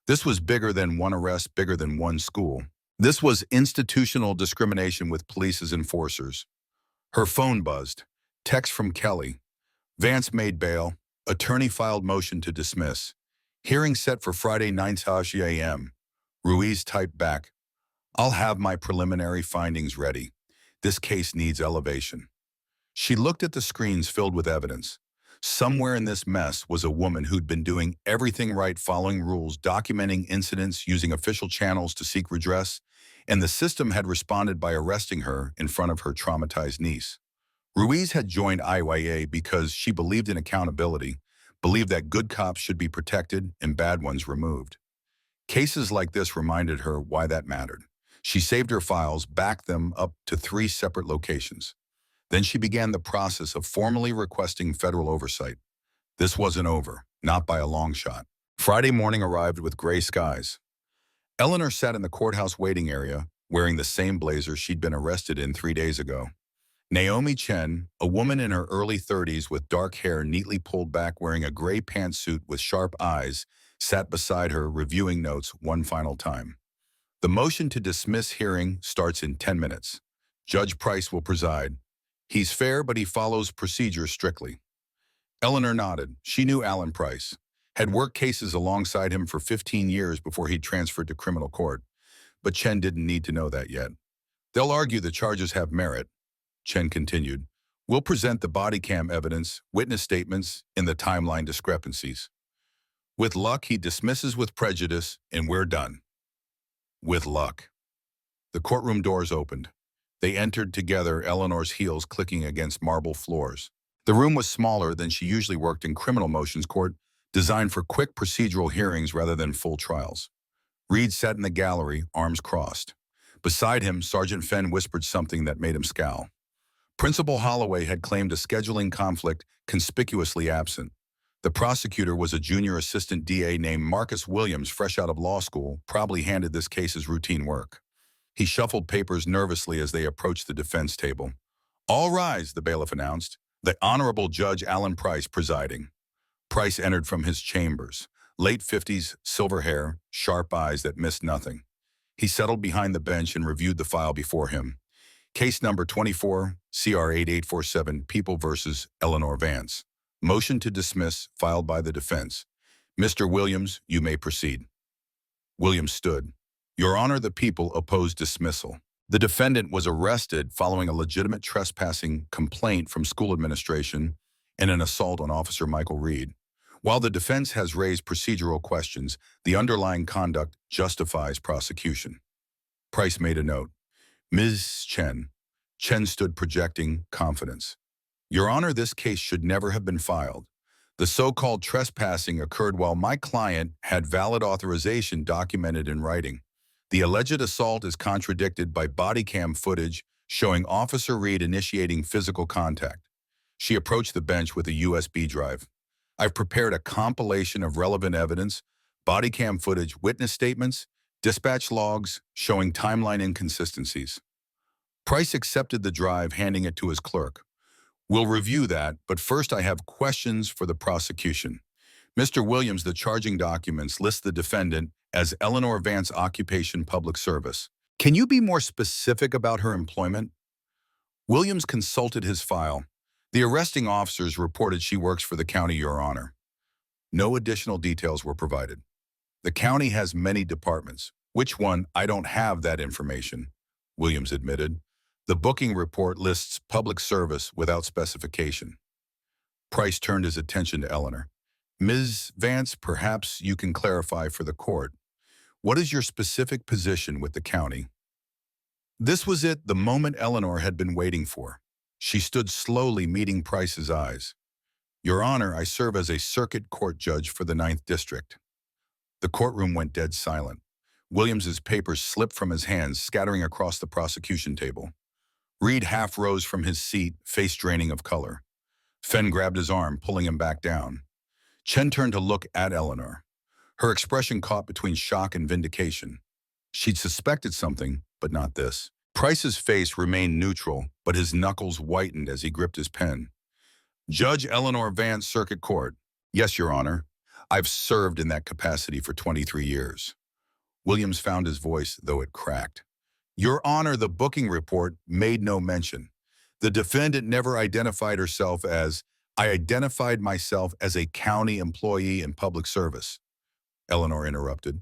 This was bigger than one arrest, bigger than one school. This was institutional discrimination with police as enforcers. Her phone buzzed. Text from Kelly. Vance made bail. Attorney filed motion to dismiss. Hearing set for Friday 9:00 a.m. Ruiz typed back, I'll have my preliminary findings ready. This case needs elevation. She looked at the screens filled with evidence. Somewhere in this mess was a woman who'd been doing everything right, following rules, documenting incidents, using official channels to seek redress, and the system had responded by arresting her in front of her traumatized niece. Ruiz had joined IYA because she believed in accountability, believed that good cops should be protected and bad ones removed. Cases like this reminded her why that mattered. She saved her files, backed them up to 3 separate locations. Then she began the process of formally requesting federal oversight. This wasn't over, not by a long shot. Friday morning arrived with gray skies. Eleanor sat in the courthouse waiting area, wearing the same blazer she'd been arrested in 3 days ago. Naomi Chen, a woman in her early 30s with dark hair neatly pulled back wearing a gray pantsuit with sharp eyes, sat beside her reviewing notes one final time. The motion to dismiss hearing starts in 10 minutes. Judge Price will preside. He's fair, but he follows procedure strictly. Eleanor nodded. She knew Alan Price, had worked cases alongside him for 15 years before he transferred to criminal court. But Chen didn't need to know that yet. They'll argue the charges have merit, Chen continued. We'll present the body cam evidence, witness statements, and the timeline discrepancies. With luck, he dismisses with prejudice, and we're done. With luck. The courtroom doors opened. They entered together, Eleanor's heels clicking against marble floors. The room was smaller than she usually worked in criminal motions court, designed for quick procedural hearings rather than full trials. Reed sat in the gallery, arms crossed. Beside him, Sergeant Fenn whispered something that made him scowl. Principal Holloway had claimed a scheduling conflict conspicuously absent. The prosecutor was a junior assistant DA named Marcus Williams, fresh out of law school, probably handed this case as routine work. He shuffled papers nervously as they approached the defense table. All rise, the bailiff announced, the Honorable Judge Alan Price presiding. Price entered from his chambers, late 50s, silver hair, sharp eyes that missed nothing. He settled behind the bench and reviewed the file before him. Case number 24, CR 8847, People versus Eleanor Vance. Motion to dismiss, filed by the defense. Mr. Williams, you may proceed. Williams stood. Your Honor, the people oppose dismissal. The defendant was arrested following a legitimate trespassing complaint from school administration and an assault on Officer Michael Reed. While the defense has raised procedural questions, the underlying conduct justifies prosecution. Price made a note. Ms. Chen. Chen stood projecting confidence. Your Honor, this case should never have been filed. The so-called trespassing occurred while my client had valid authorization documented in writing. The alleged assault is contradicted by body cam footage showing Officer Reed initiating physical contact. She approached the bench with a USB drive. I've prepared a compilation of relevant evidence, body cam footage, witness statements, dispatch logs showing timeline inconsistencies. Price accepted the drive, handing it to his clerk. We'll review that, but first I have questions for the prosecution. Mr. Williams, the charging documents list the defendant as Eleanor Vance Occupation Public Service. Can you be more specific about her employment? Williams consulted his file. The arresting officers reported she works for the county, Your Honor. No additional details were provided. The county has many departments. Which one? I don't have that information, Williams admitted. The booking report lists public service without specification. Price turned his attention to Eleanor. Ms. Vance, perhaps you can clarify for the court. What is your specific position with the county? This was it, the moment Eleanor had been waiting for. She stood slowly, meeting Price's eyes. Your Honor, I serve as a circuit court judge for the 9th District. The courtroom went dead silent. Williams's papers slipped from his hands, scattering across the prosecution table. Reed half rose from his seat, face draining of color. Fenn grabbed his arm, pulling him back down. Chen turned to look at Eleanor. Her expression caught between shock and vindication. She'd suspected something, but not this. Price's face remained neutral, but his knuckles whitened as he gripped his pen. Judge Eleanor Vance, Circuit Court. Yes, Your Honor. I've served in that capacity for 23 years. Williams found his voice, though it cracked. Your Honor, the booking report made no mention. The defendant never identified herself as, I identified myself as a county employee in public service. Eleanor interrupted.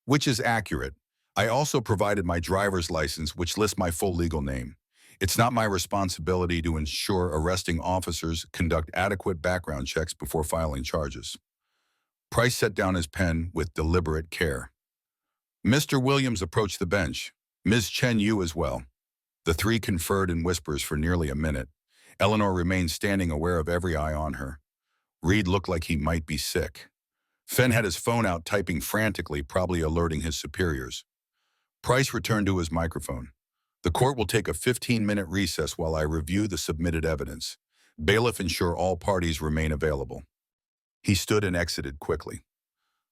Which is accurate. I also provided my driver's license, which lists my full legal name. It's not my responsibility to ensure arresting officers conduct adequate background checks before filing charges. Price set down his pen with deliberate care. Mr. Williams approached the bench. Ms. Chen, you as well. The three conferred in whispers for nearly a minute. Eleanor remained standing, aware of every eye on her. Reed looked like he might be sick. Fenn had his phone out, typing frantically, probably alerting his superiors. Price returned to his microphone. The court will take a 15-minute recess while I review the submitted evidence. Bailiff, ensure all parties remain available. He stood and exited quickly.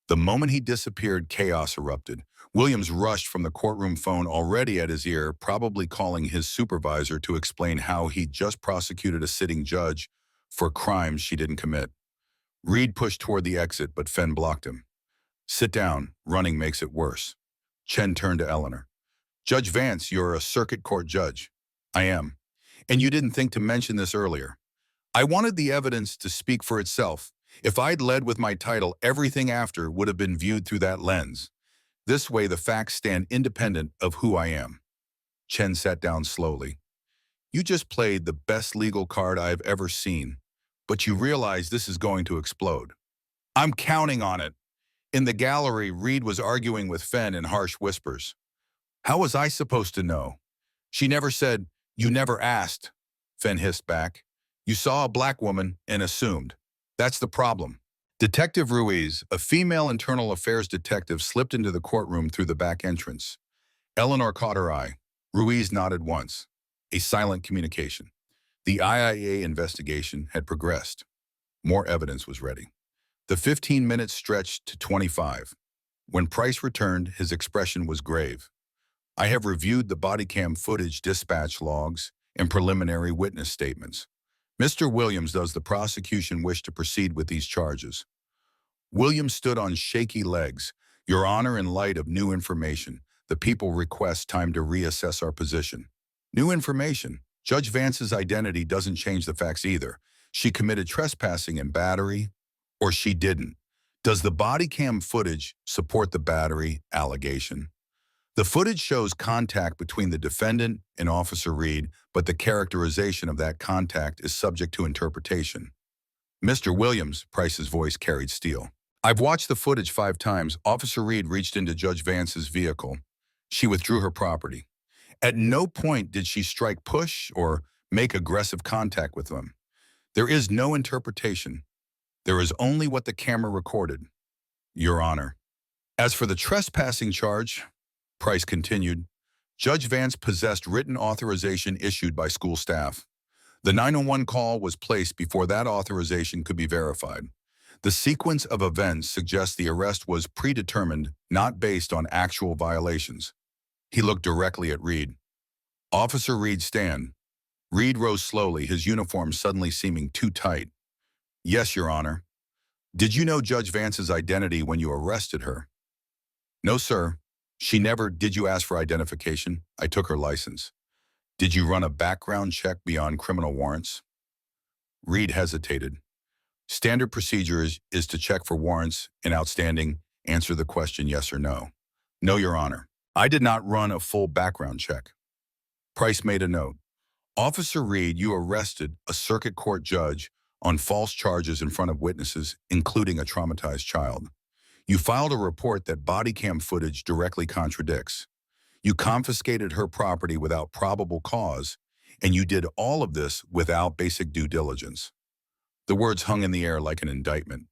The moment he disappeared, chaos erupted. Williams rushed from the courtroom, phone already at his ear, probably calling his supervisor to explain how he'd just prosecuted a sitting judge for crimes she didn't commit. Reed pushed toward the exit, but Fenn blocked him. Sit down. Running makes it worse. Chen turned to Eleanor. Judge Vance, you're a circuit court judge. I am. And you didn't think to mention this earlier. I wanted the evidence to speak for itself. If I'd led with my title, everything after would have been viewed through that lens. This way, the facts stand independent of who I am. Chen sat down slowly. You just played the best legal card I've ever seen, but you realize this is going to explode. I'm counting on it. In the gallery, Reed was arguing with Fenn in harsh whispers. How was I supposed to know? She never said, you never asked, Fenn hissed back. You saw a black woman and assumed. That's the problem. Detective Ruiz, a female internal affairs detective, slipped into the courtroom through the back entrance. Eleanor caught her eye. Ruiz nodded once. A silent communication. The IIA investigation had progressed. More evidence was ready. The 15 minutes stretched to 25. When Price returned, his expression was grave. I have reviewed the body cam footage, dispatch logs, and preliminary witness statements. Mr. Williams, does the prosecution wish to proceed with these charges? Williams stood on shaky legs. Your Honor, in light of new information, the people request time to reassess our position. New information? Judge Vance's identity doesn't change the facts either. She committed trespassing and battery, or she didn't. Does the body cam footage support the battery allegation? The footage shows contact between the defendant and Officer Reed, but the characterization of that contact is subject to interpretation. Mr. Williams, Price's voice carried steel. I've watched the footage 5 times. Officer Reed reached into Judge Vance's vehicle. She withdrew her property. At no point did she strike push or make aggressive contact with them. There is no interpretation. There is only what the camera recorded, Your Honor. As for the trespassing charge, Price continued, Judge Vance possessed written authorization issued by school staff. The 911 call was placed before that authorization could be verified. The sequence of events suggests the arrest was predetermined, not based on actual violations. He looked directly at Reed. Officer Reed, stand. Reed rose slowly, his uniform suddenly seeming too tight. Yes, Your Honor. Did you know Judge Vance's identity when you arrested her? No, sir. She never. Did you ask for identification? I took her license. Did you run a background check beyond criminal warrants? Reed hesitated. Standard procedure is to check for warrants and outstanding. Answer the question yes or no. No, Your Honor. I did not run a full background check. Price made a note. Officer Reed, you arrested a circuit court judge on false charges in front of witnesses, including a traumatized child. You filed a report that body cam footage directly contradicts. You confiscated her property without probable cause, and you did all of this without basic due diligence. The words hung in the air like an indictment.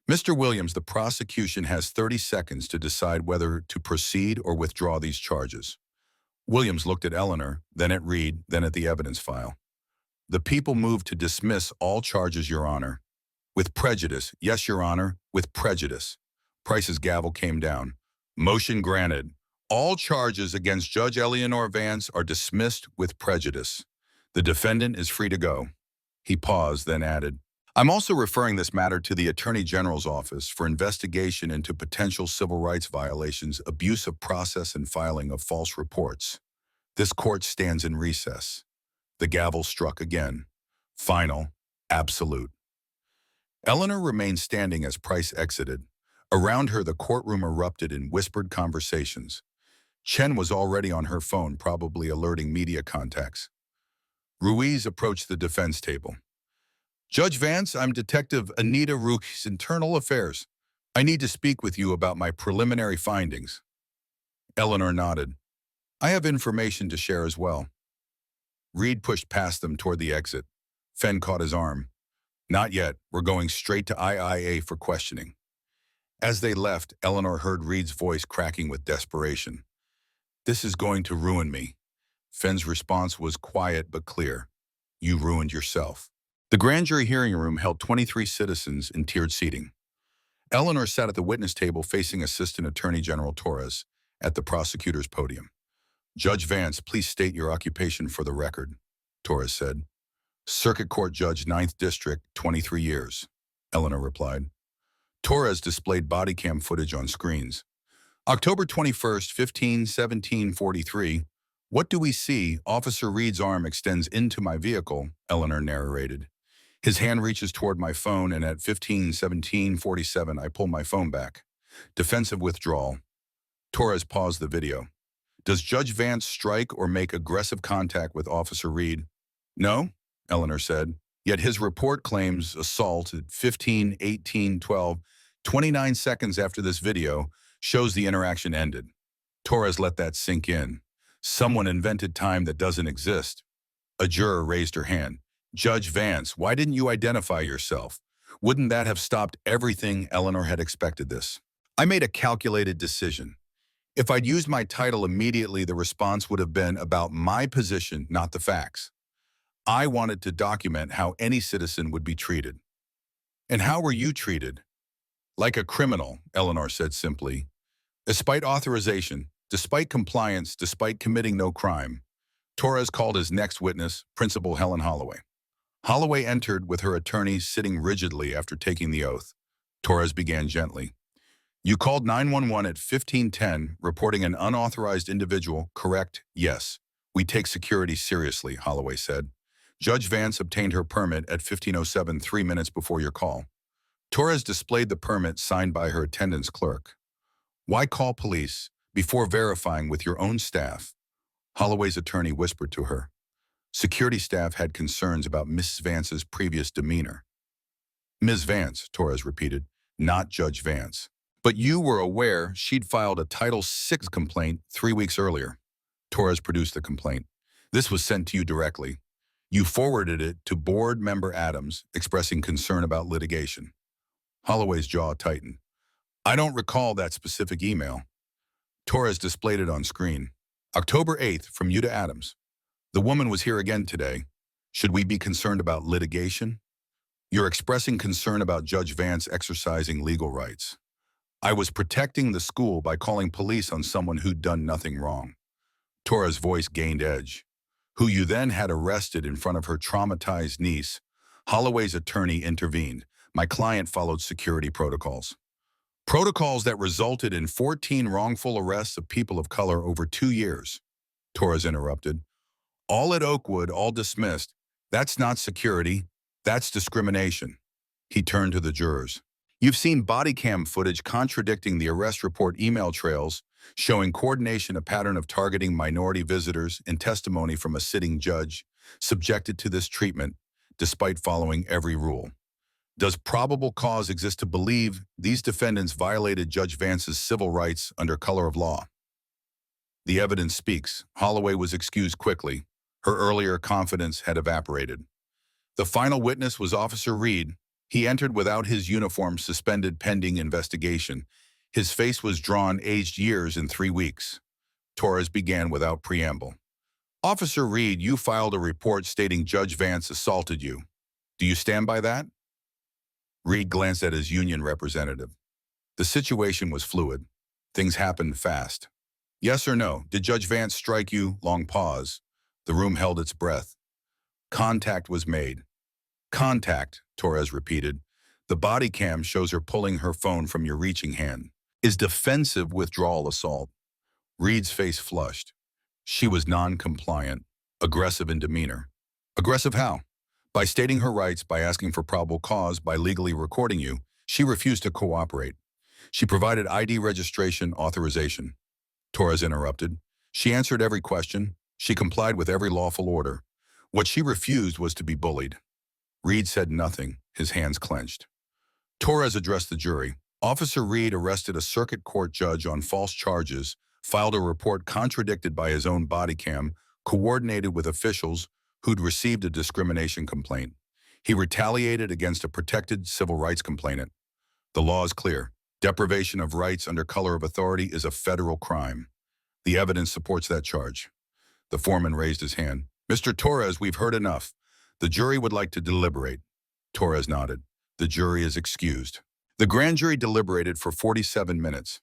Mr. Williams, the prosecution has 30 seconds to decide whether to proceed or withdraw these charges. Williams looked at Eleanor, then at Reed, then at the evidence file. The people moved to dismiss all charges, Your Honor. With prejudice. Yes, Your Honor, with prejudice. Price's gavel came down. Motion granted. All charges against Judge Eleanor Vance are dismissed with prejudice. The defendant is free to go. He paused, then added, I'm also referring this matter to the Attorney General's office for investigation into potential civil rights violations, abuse of process, and filing of false reports. This court stands in recess. The gavel struck again. Final. Absolute. Eleanor remained standing as Price exited. Around her, the courtroom erupted in whispered conversations. Chen was already on her phone, probably alerting media contacts. Ruiz approached the defense table. Judge Vance, I'm Detective Anita Ruiz, Internal Affairs. I need to speak with you about my preliminary findings. Eleanor nodded. I have information to share as well. Reed pushed past them toward the exit. Fenn caught his arm. Not yet. We're going straight to IIA for questioning. As they left, Eleanor heard Reed's voice cracking with desperation. This is going to ruin me. Fenn's response was quiet but clear. You ruined yourself. The grand jury hearing room held 23 citizens in tiered seating. Eleanor sat at the witness table facing Assistant Attorney General Torres at the prosecutor's podium. Judge Vance, please state your occupation for the record, Torres said. Circuit Court Judge, 9th District, 23 years, Eleanor replied. Torres displayed body cam footage on screens. October 21st, 15/17/43. What do we see? Officer Reed's arm extends into my vehicle, Eleanor narrated. His hand reaches toward my phone, and at 15/17/47, I pull my phone back. Defensive withdrawal. Torres paused the video. Does Judge Vance strike or make aggressive contact with Officer Reed? No, Eleanor said. Yet his report claims assault at 15/18/12, 29 seconds after this video, shows the interaction ended. Torres let that sink in. Someone invented time that doesn't exist. A juror raised her hand. Judge Vance, why didn't you identify yourself? Wouldn't that have stopped everything? Eleanor had expected this. I made a calculated decision. If I'd used my title immediately, the response would have been about my position, not the facts. I wanted to document how any citizen would be treated. And how were you treated? Like a criminal, Eleanor said simply. Despite authorization, despite compliance, despite committing no crime. Torres called his next witness, Principal Helen Holloway. Holloway entered with her attorneys sitting rigidly after taking the oath. Torres began gently. You called 911 at 15:10, reporting an unauthorized individual, correct? Yes. We take security seriously, Holloway said. Judge Vance obtained her permit at 15:07, 3 minutes before your call. Torres displayed the permit signed by her attendance clerk. Why call police before verifying with your own staff? Holloway's attorney whispered to her. Security staff had concerns about Mrs. Vance's previous demeanor. Ms. Vance, Torres repeated, not Judge Vance. But you were aware she'd filed a Title VI complaint 3 weeks earlier. Torres produced the complaint. This was sent to you directly. You forwarded it to board member Adams, expressing concern about litigation. Holloway's jaw tightened. I don't recall that specific email. Torres displayed it on screen. October 8th, from you to Adams. The woman was here again today. Should we be concerned about litigation? You're expressing concern about Judge Vance exercising legal rights. I was protecting the school by calling police on someone who'd done nothing wrong. Torres' voice gained edge. Who you then had arrested in front of her traumatized niece. Holloway's attorney intervened. My client followed security protocols. Protocols that resulted in 14 wrongful arrests of people of color over 2 years. Torres interrupted. All at Oakwood, all dismissed. That's not security. That's discrimination. He turned to the jurors. You've seen body cam footage contradicting the arrest report email trails, showing coordination a pattern of targeting minority visitors and testimony from a sitting judge subjected to this treatment, despite following every rule. Does probable cause exist to believe these defendants violated Judge Vance's civil rights under color of law? The evidence speaks. Holloway was excused quickly. Her earlier confidence had evaporated. The final witness was Officer Reed. He entered without his uniform suspended pending investigation. His face was drawn, aged years in 3 weeks. Torres began without preamble. Officer Reed, you filed a report stating Judge Vance assaulted you. Do you stand by that? Reed glanced at his union representative. The situation was fluid. Things happened fast. Yes or no? Did Judge Vance strike you? Long pause. The room held its breath. Contact was made. Contact, Torres repeated. The body cam shows her pulling her phone from your reaching hand. Is defensive withdrawal assault. Reed's face flushed. She was non-compliant, aggressive in demeanor. Aggressive how? By stating her rights, by asking for probable cause, by legally recording you. She refused to cooperate. She provided ID registration authorization. Torres interrupted. She answered every question. She complied with every lawful order. What she refused was to be bullied. Reed said nothing, his hands clenched. Torres addressed the jury. Officer Reed arrested a circuit court judge on false charges, filed a report contradicted by his own body cam, coordinated with officials who'd received a discrimination complaint. He retaliated against a protected civil rights complainant. The law is clear. Deprivation of rights under color of authority is a federal crime. The evidence supports that charge. The foreman raised his hand. Mr. Torres, we've heard enough. The jury would like to deliberate. Torres nodded. The jury is excused. The grand jury deliberated for 47 minutes.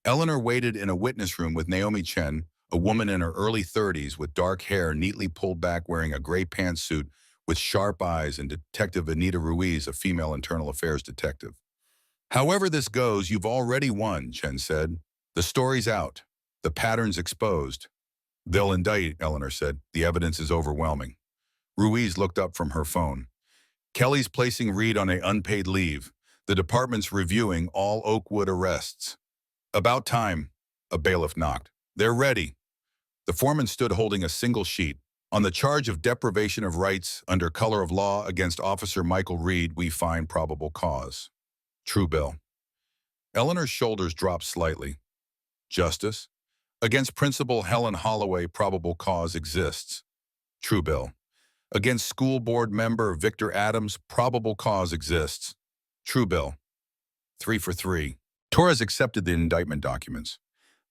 Eleanor waited in a witness room with Naomi Chen, a woman in her early 30s with dark hair neatly pulled back wearing a gray pantsuit with sharp eyes, and Detective Anita Ruiz, a female internal affairs detective. However this goes, you've already won, Chen said. The story's out. The pattern's exposed. They'll indict, Eleanor said. The evidence is overwhelming. Ruiz looked up from her phone. Kelly's placing Reed on an unpaid leave. The department's reviewing all Oakwood arrests. About time. A bailiff knocked. They're ready. The foreman stood holding a single sheet. On the charge of deprivation of rights under color of law against Officer Michael Reed, we find probable cause. True bill. Eleanor's shoulders dropped slightly. Justice. Against Principal Helen Holloway, probable cause exists. True bill. Against school board member Victor Adams, probable cause exists. True bill. 3 for 3. Torres accepted the indictment documents.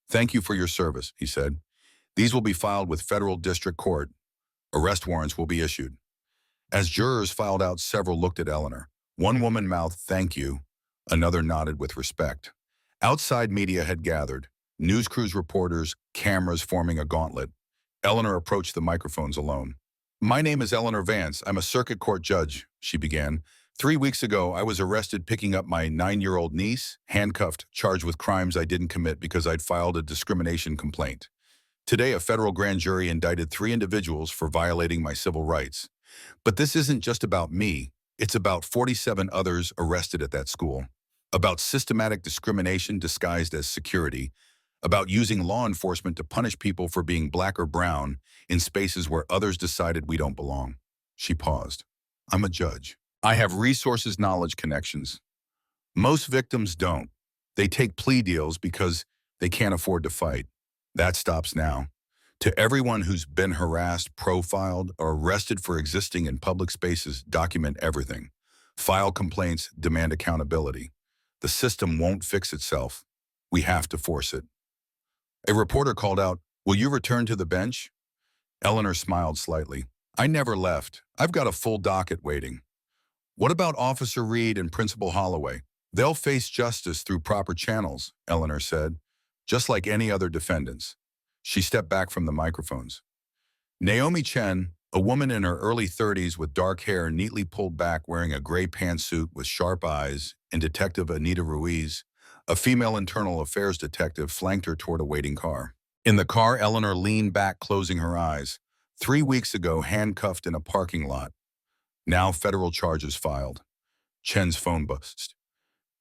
Thank you for your service, he said. These will be filed with federal district court. Arrest warrants will be issued. As jurors filed out, several looked at Eleanor. One woman mouthed, thank you. Another nodded with respect. Outside media had gathered. News crews, reporters, cameras forming a gauntlet. Eleanor approached the microphones alone. My name is Eleanor Vance. I'm a circuit court judge, she began. 3 weeks ago, I was arrested picking up my 9-year-old niece, handcuffed, charged with crimes I didn't commit because I'd filed a discrimination complaint. Today, a federal grand jury indicted 3 individuals for violating my civil rights. But this isn't just about me. It's about 47 others arrested at that school. About systematic discrimination disguised as security. About using law enforcement to punish people for being black or brown in spaces where others decided we don't belong. She paused. I'm a judge. I have resources, knowledge, connections. Most victims don't. They take plea deals because they can't afford to fight. That stops now. To everyone who's been harassed, profiled, or arrested for existing in public spaces, document everything. File complaints, demand accountability. The system won't fix itself. We have to force it. A reporter called out, "Will you return to the bench?" Eleanor smiled slightly. I never left. I've got a full docket waiting. What about Officer Reed and Principal Holloway? They'll face justice through proper channels, Eleanor said, just like any other defendants. She stepped back from the microphones. Naomi Chen, a woman in her early 30s with dark hair neatly pulled back wearing a gray pantsuit with sharp eyes, and Detective Anita Ruiz, a female internal affairs detective, flanked her toward a waiting car. In the car, Eleanor leaned back, closing her eyes. 3 weeks ago, handcuffed in a parking lot. Now federal charges filed. Chen's phone buzzed.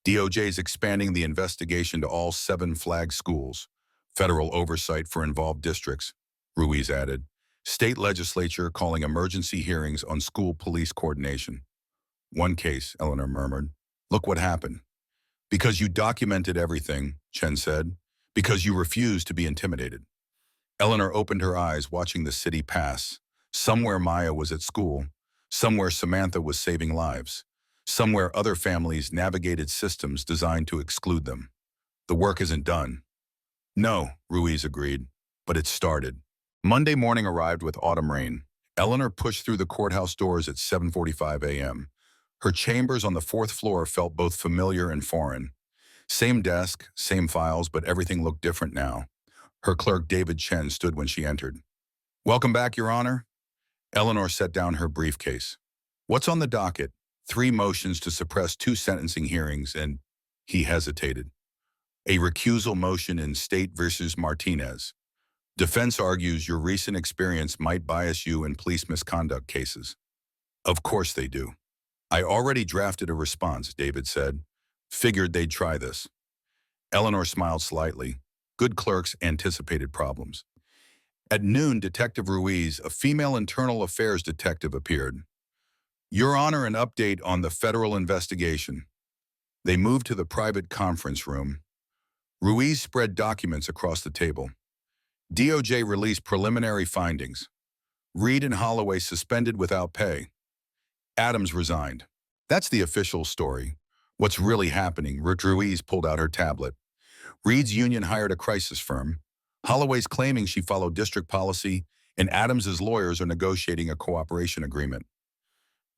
DOJ's expanding the investigation to all 7 flag schools. Federal oversight for involved districts, Ruiz added. State legislature calling emergency hearings on school police coordination. One case, Eleanor murmured. Look what happened. Because you documented everything, Chen said. Because you refused to be intimidated. Eleanor opened her eyes, watching the city pass. Somewhere Maya was at school. Somewhere Samantha was saving lives. Somewhere other families navigated systems designed to exclude them. The work isn't done. No, Ruiz agreed, but it started. Monday morning arrived with autumn rain. Eleanor pushed through the courthouse doors at 7:45 a.m. Her chambers on the 4th floor felt both familiar and foreign. Same desk, same files, but everything looked different now. Her clerk, David Chen, stood when she entered. Welcome back, Your Honor. Eleanor set down her briefcase. What's on the docket? 3 motions to suppress 2 sentencing hearings, and he hesitated. A recusal motion in State versus Martinez. Defense argues your recent experience might bias you in police misconduct cases. Of course they do. I already drafted a response, David said. Figured they'd try this. Eleanor smiled slightly. Good clerks anticipated problems. At noon, Detective Ruiz, a female internal affairs detective, appeared. Your Honor, an update on the federal investigation. They moved to the private conference room. Ruiz spread documents across the table. DOJ released preliminary findings. Reed and Holloway suspended without pay. Adams resigned. That's the official story. What's really happening? Ruiz pulled out her tablet. Reed's union hired a crisis firm. Holloway's claiming she followed district policy, and Adams's lawyers are negotiating a cooperation agreement.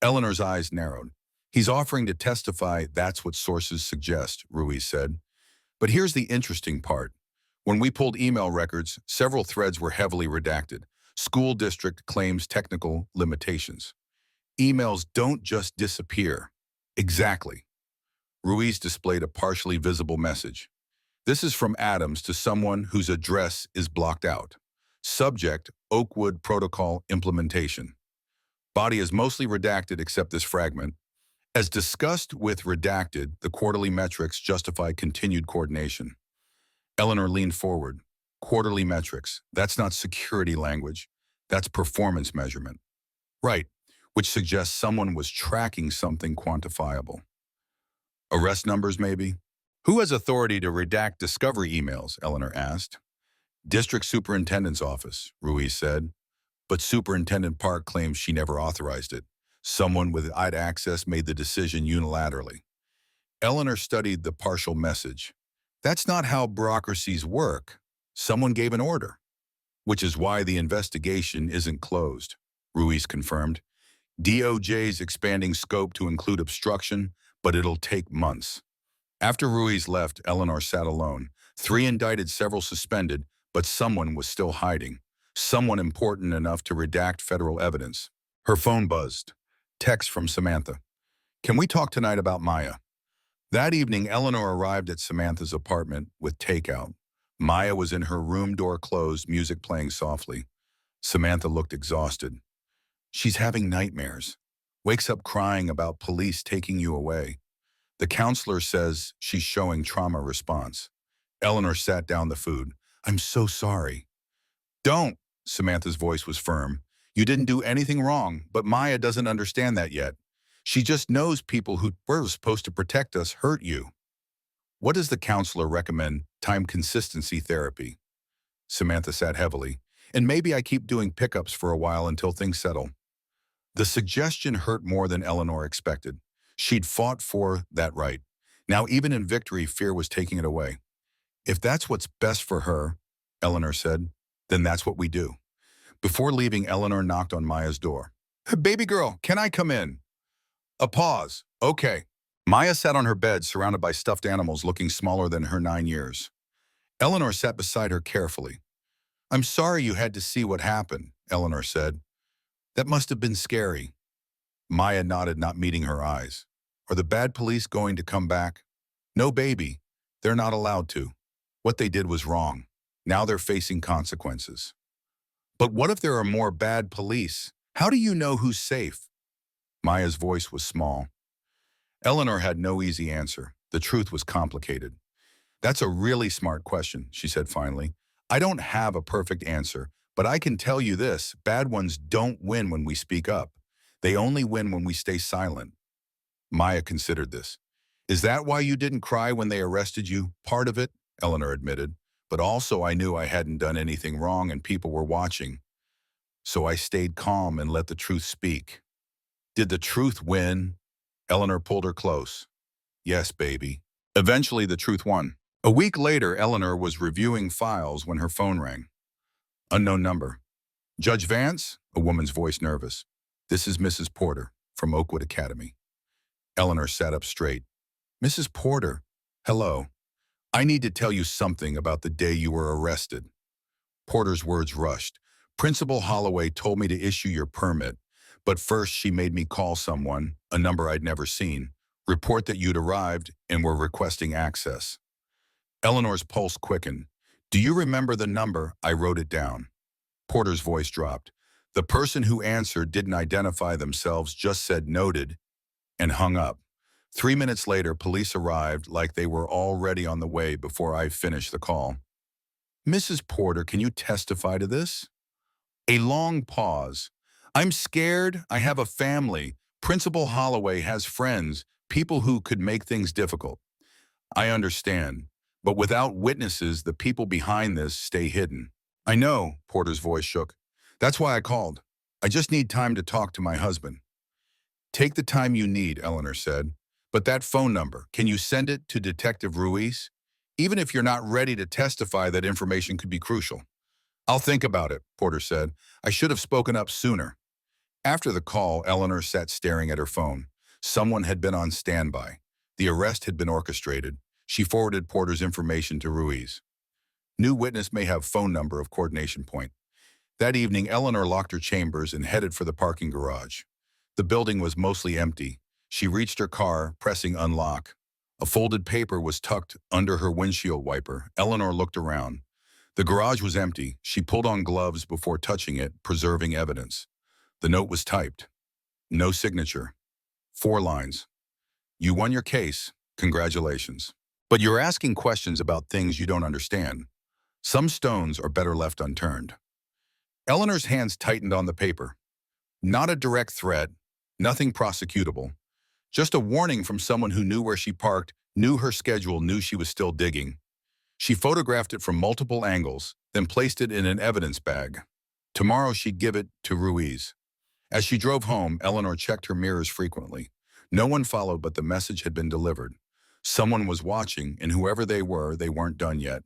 Eleanor's eyes narrowed. He's offering to testify, that's what sources suggest, Ruiz said. But here's the interesting part. When we pulled email records, several threads were heavily redacted. School district claims technical limitations. Emails don't just disappear. Exactly. Ruiz displayed a partially visible message. This is from Adams to someone whose address is blocked out. Subject, Oakwood Protocol Implementation. Body is mostly redacted except this fragment. As discussed with redacted, the quarterly metrics justify continued coordination. Eleanor leaned forward. Quarterly metrics. That's not security language. That's performance measurement. Right, which suggests someone was tracking something quantifiable. Arrest numbers, maybe? Who has authority to redact discovery emails? Eleanor asked. District Superintendent's Office, Ruiz said. But Superintendent Park claims she never authorized it. Someone with IDA access made the decision unilaterally. Eleanor studied the partial message. That's not how bureaucracies work. Someone gave an order. Which is why the investigation isn't closed, Ruiz confirmed. DOJ's expanding scope to include obstruction, but it'll take months. After Ruiz left, Eleanor sat alone. 3 indicted, several suspended, but someone was still hiding. Someone important enough to redact federal evidence. Her phone buzzed. Text from Samantha. Can we talk tonight about Maya? That evening, Eleanor arrived at Samantha's apartment with takeout. Maya was in her room, door closed, music playing softly. Samantha looked exhausted. She's having nightmares. Wakes up crying about police taking you away. The counselor says she's showing trauma response. Eleanor sat down the food. I'm so sorry. Don't, Samantha's voice was firm. You didn't do anything wrong, but Maya doesn't understand that yet. She just knows people who were supposed to protect us hurt you. What does the counselor recommend? Time consistency therapy. Samantha sat heavily. And maybe I keep doing pickups for a while until things settle. The suggestion hurt more than Eleanor expected. She'd fought for that right. Now, even in victory, fear was taking it away. If that's what's best for her, Eleanor said, then that's what we do. Before leaving, Eleanor knocked on Maya's door. Baby girl, can I come in? A pause. Okay. Maya sat on her bed, surrounded by stuffed animals looking smaller than her 9 years. Eleanor sat beside her carefully. I'm sorry you had to see what happened, Eleanor said. That must have been scary. Maya nodded, not meeting her eyes. Are the bad police going to come back? No, baby. They're not allowed to. What they did was wrong. Now they're facing consequences. But what if there are more bad police? How do you know who's safe? Maya's voice was small. Eleanor had no easy answer. The truth was complicated. That's a really smart question, she said finally. I don't have a perfect answer, but I can tell you this, bad ones don't win when we speak up. They only win when we stay silent. Maya considered this. Is that why you didn't cry when they arrested you? Part of it, Eleanor admitted. But also I knew I hadn't done anything wrong and people were watching. So I stayed calm and let the truth speak. Did the truth win? Eleanor pulled her close. Yes, baby. Eventually the truth won. A week later, Eleanor was reviewing files when her phone rang. Unknown number. Judge Vance? A woman's voice nervous. This is Mrs. Porter from Oakwood Academy. Eleanor sat up straight. Mrs. Porter, hello. I need to tell you something about the day you were arrested. Porter's words rushed. Principal Holloway told me to issue your permit, but first she made me call someone, a number I'd never seen, report that you'd arrived and were requesting access. Eleanor's pulse quickened. Do you remember the number? I wrote it down. Porter's voice dropped. The person who answered didn't identify themselves, just said noted, and hung up. 3 minutes later, police arrived like they were already on the way before I finished the call. Mrs. Porter, can you testify to this? A long pause. I'm scared. I have a family. Principal Holloway has friends, people who could make things difficult. I understand. But without witnesses, the people behind this stay hidden. I know, Porter's voice shook. That's why I called. I just need time to talk to my husband. Take the time you need, Eleanor said. But that phone number, can you send it to Detective Ruiz? Even if you're not ready to testify, that information could be crucial. I'll think about it, Porter said. I should have spoken up sooner. After the call, Eleanor sat staring at her phone. Someone had been on standby. The arrest had been orchestrated. She forwarded Porter's information to Ruiz. New witness may have phone number of coordination point. That evening, Eleanor locked her chambers and headed for the parking garage. The building was mostly empty. She reached her car, pressing unlock. A folded paper was tucked under her windshield wiper. Eleanor looked around. The garage was empty. She pulled on gloves before touching it, preserving evidence. The note was typed. No signature. 4 lines. You won your case. Congratulations. But you're asking questions about things you don't understand. Some stones are better left unturned. Eleanor's hands tightened on the paper. Not a direct threat, nothing prosecutable. Just a warning from someone who knew where she parked, knew her schedule, knew she was still digging. She photographed it from multiple angles, then placed it in an evidence bag. Tomorrow she'd give it to Ruiz. As she drove home, Eleanor checked her mirrors frequently. No one followed, but the message had been delivered. Someone was watching, and whoever they were, they weren't done yet.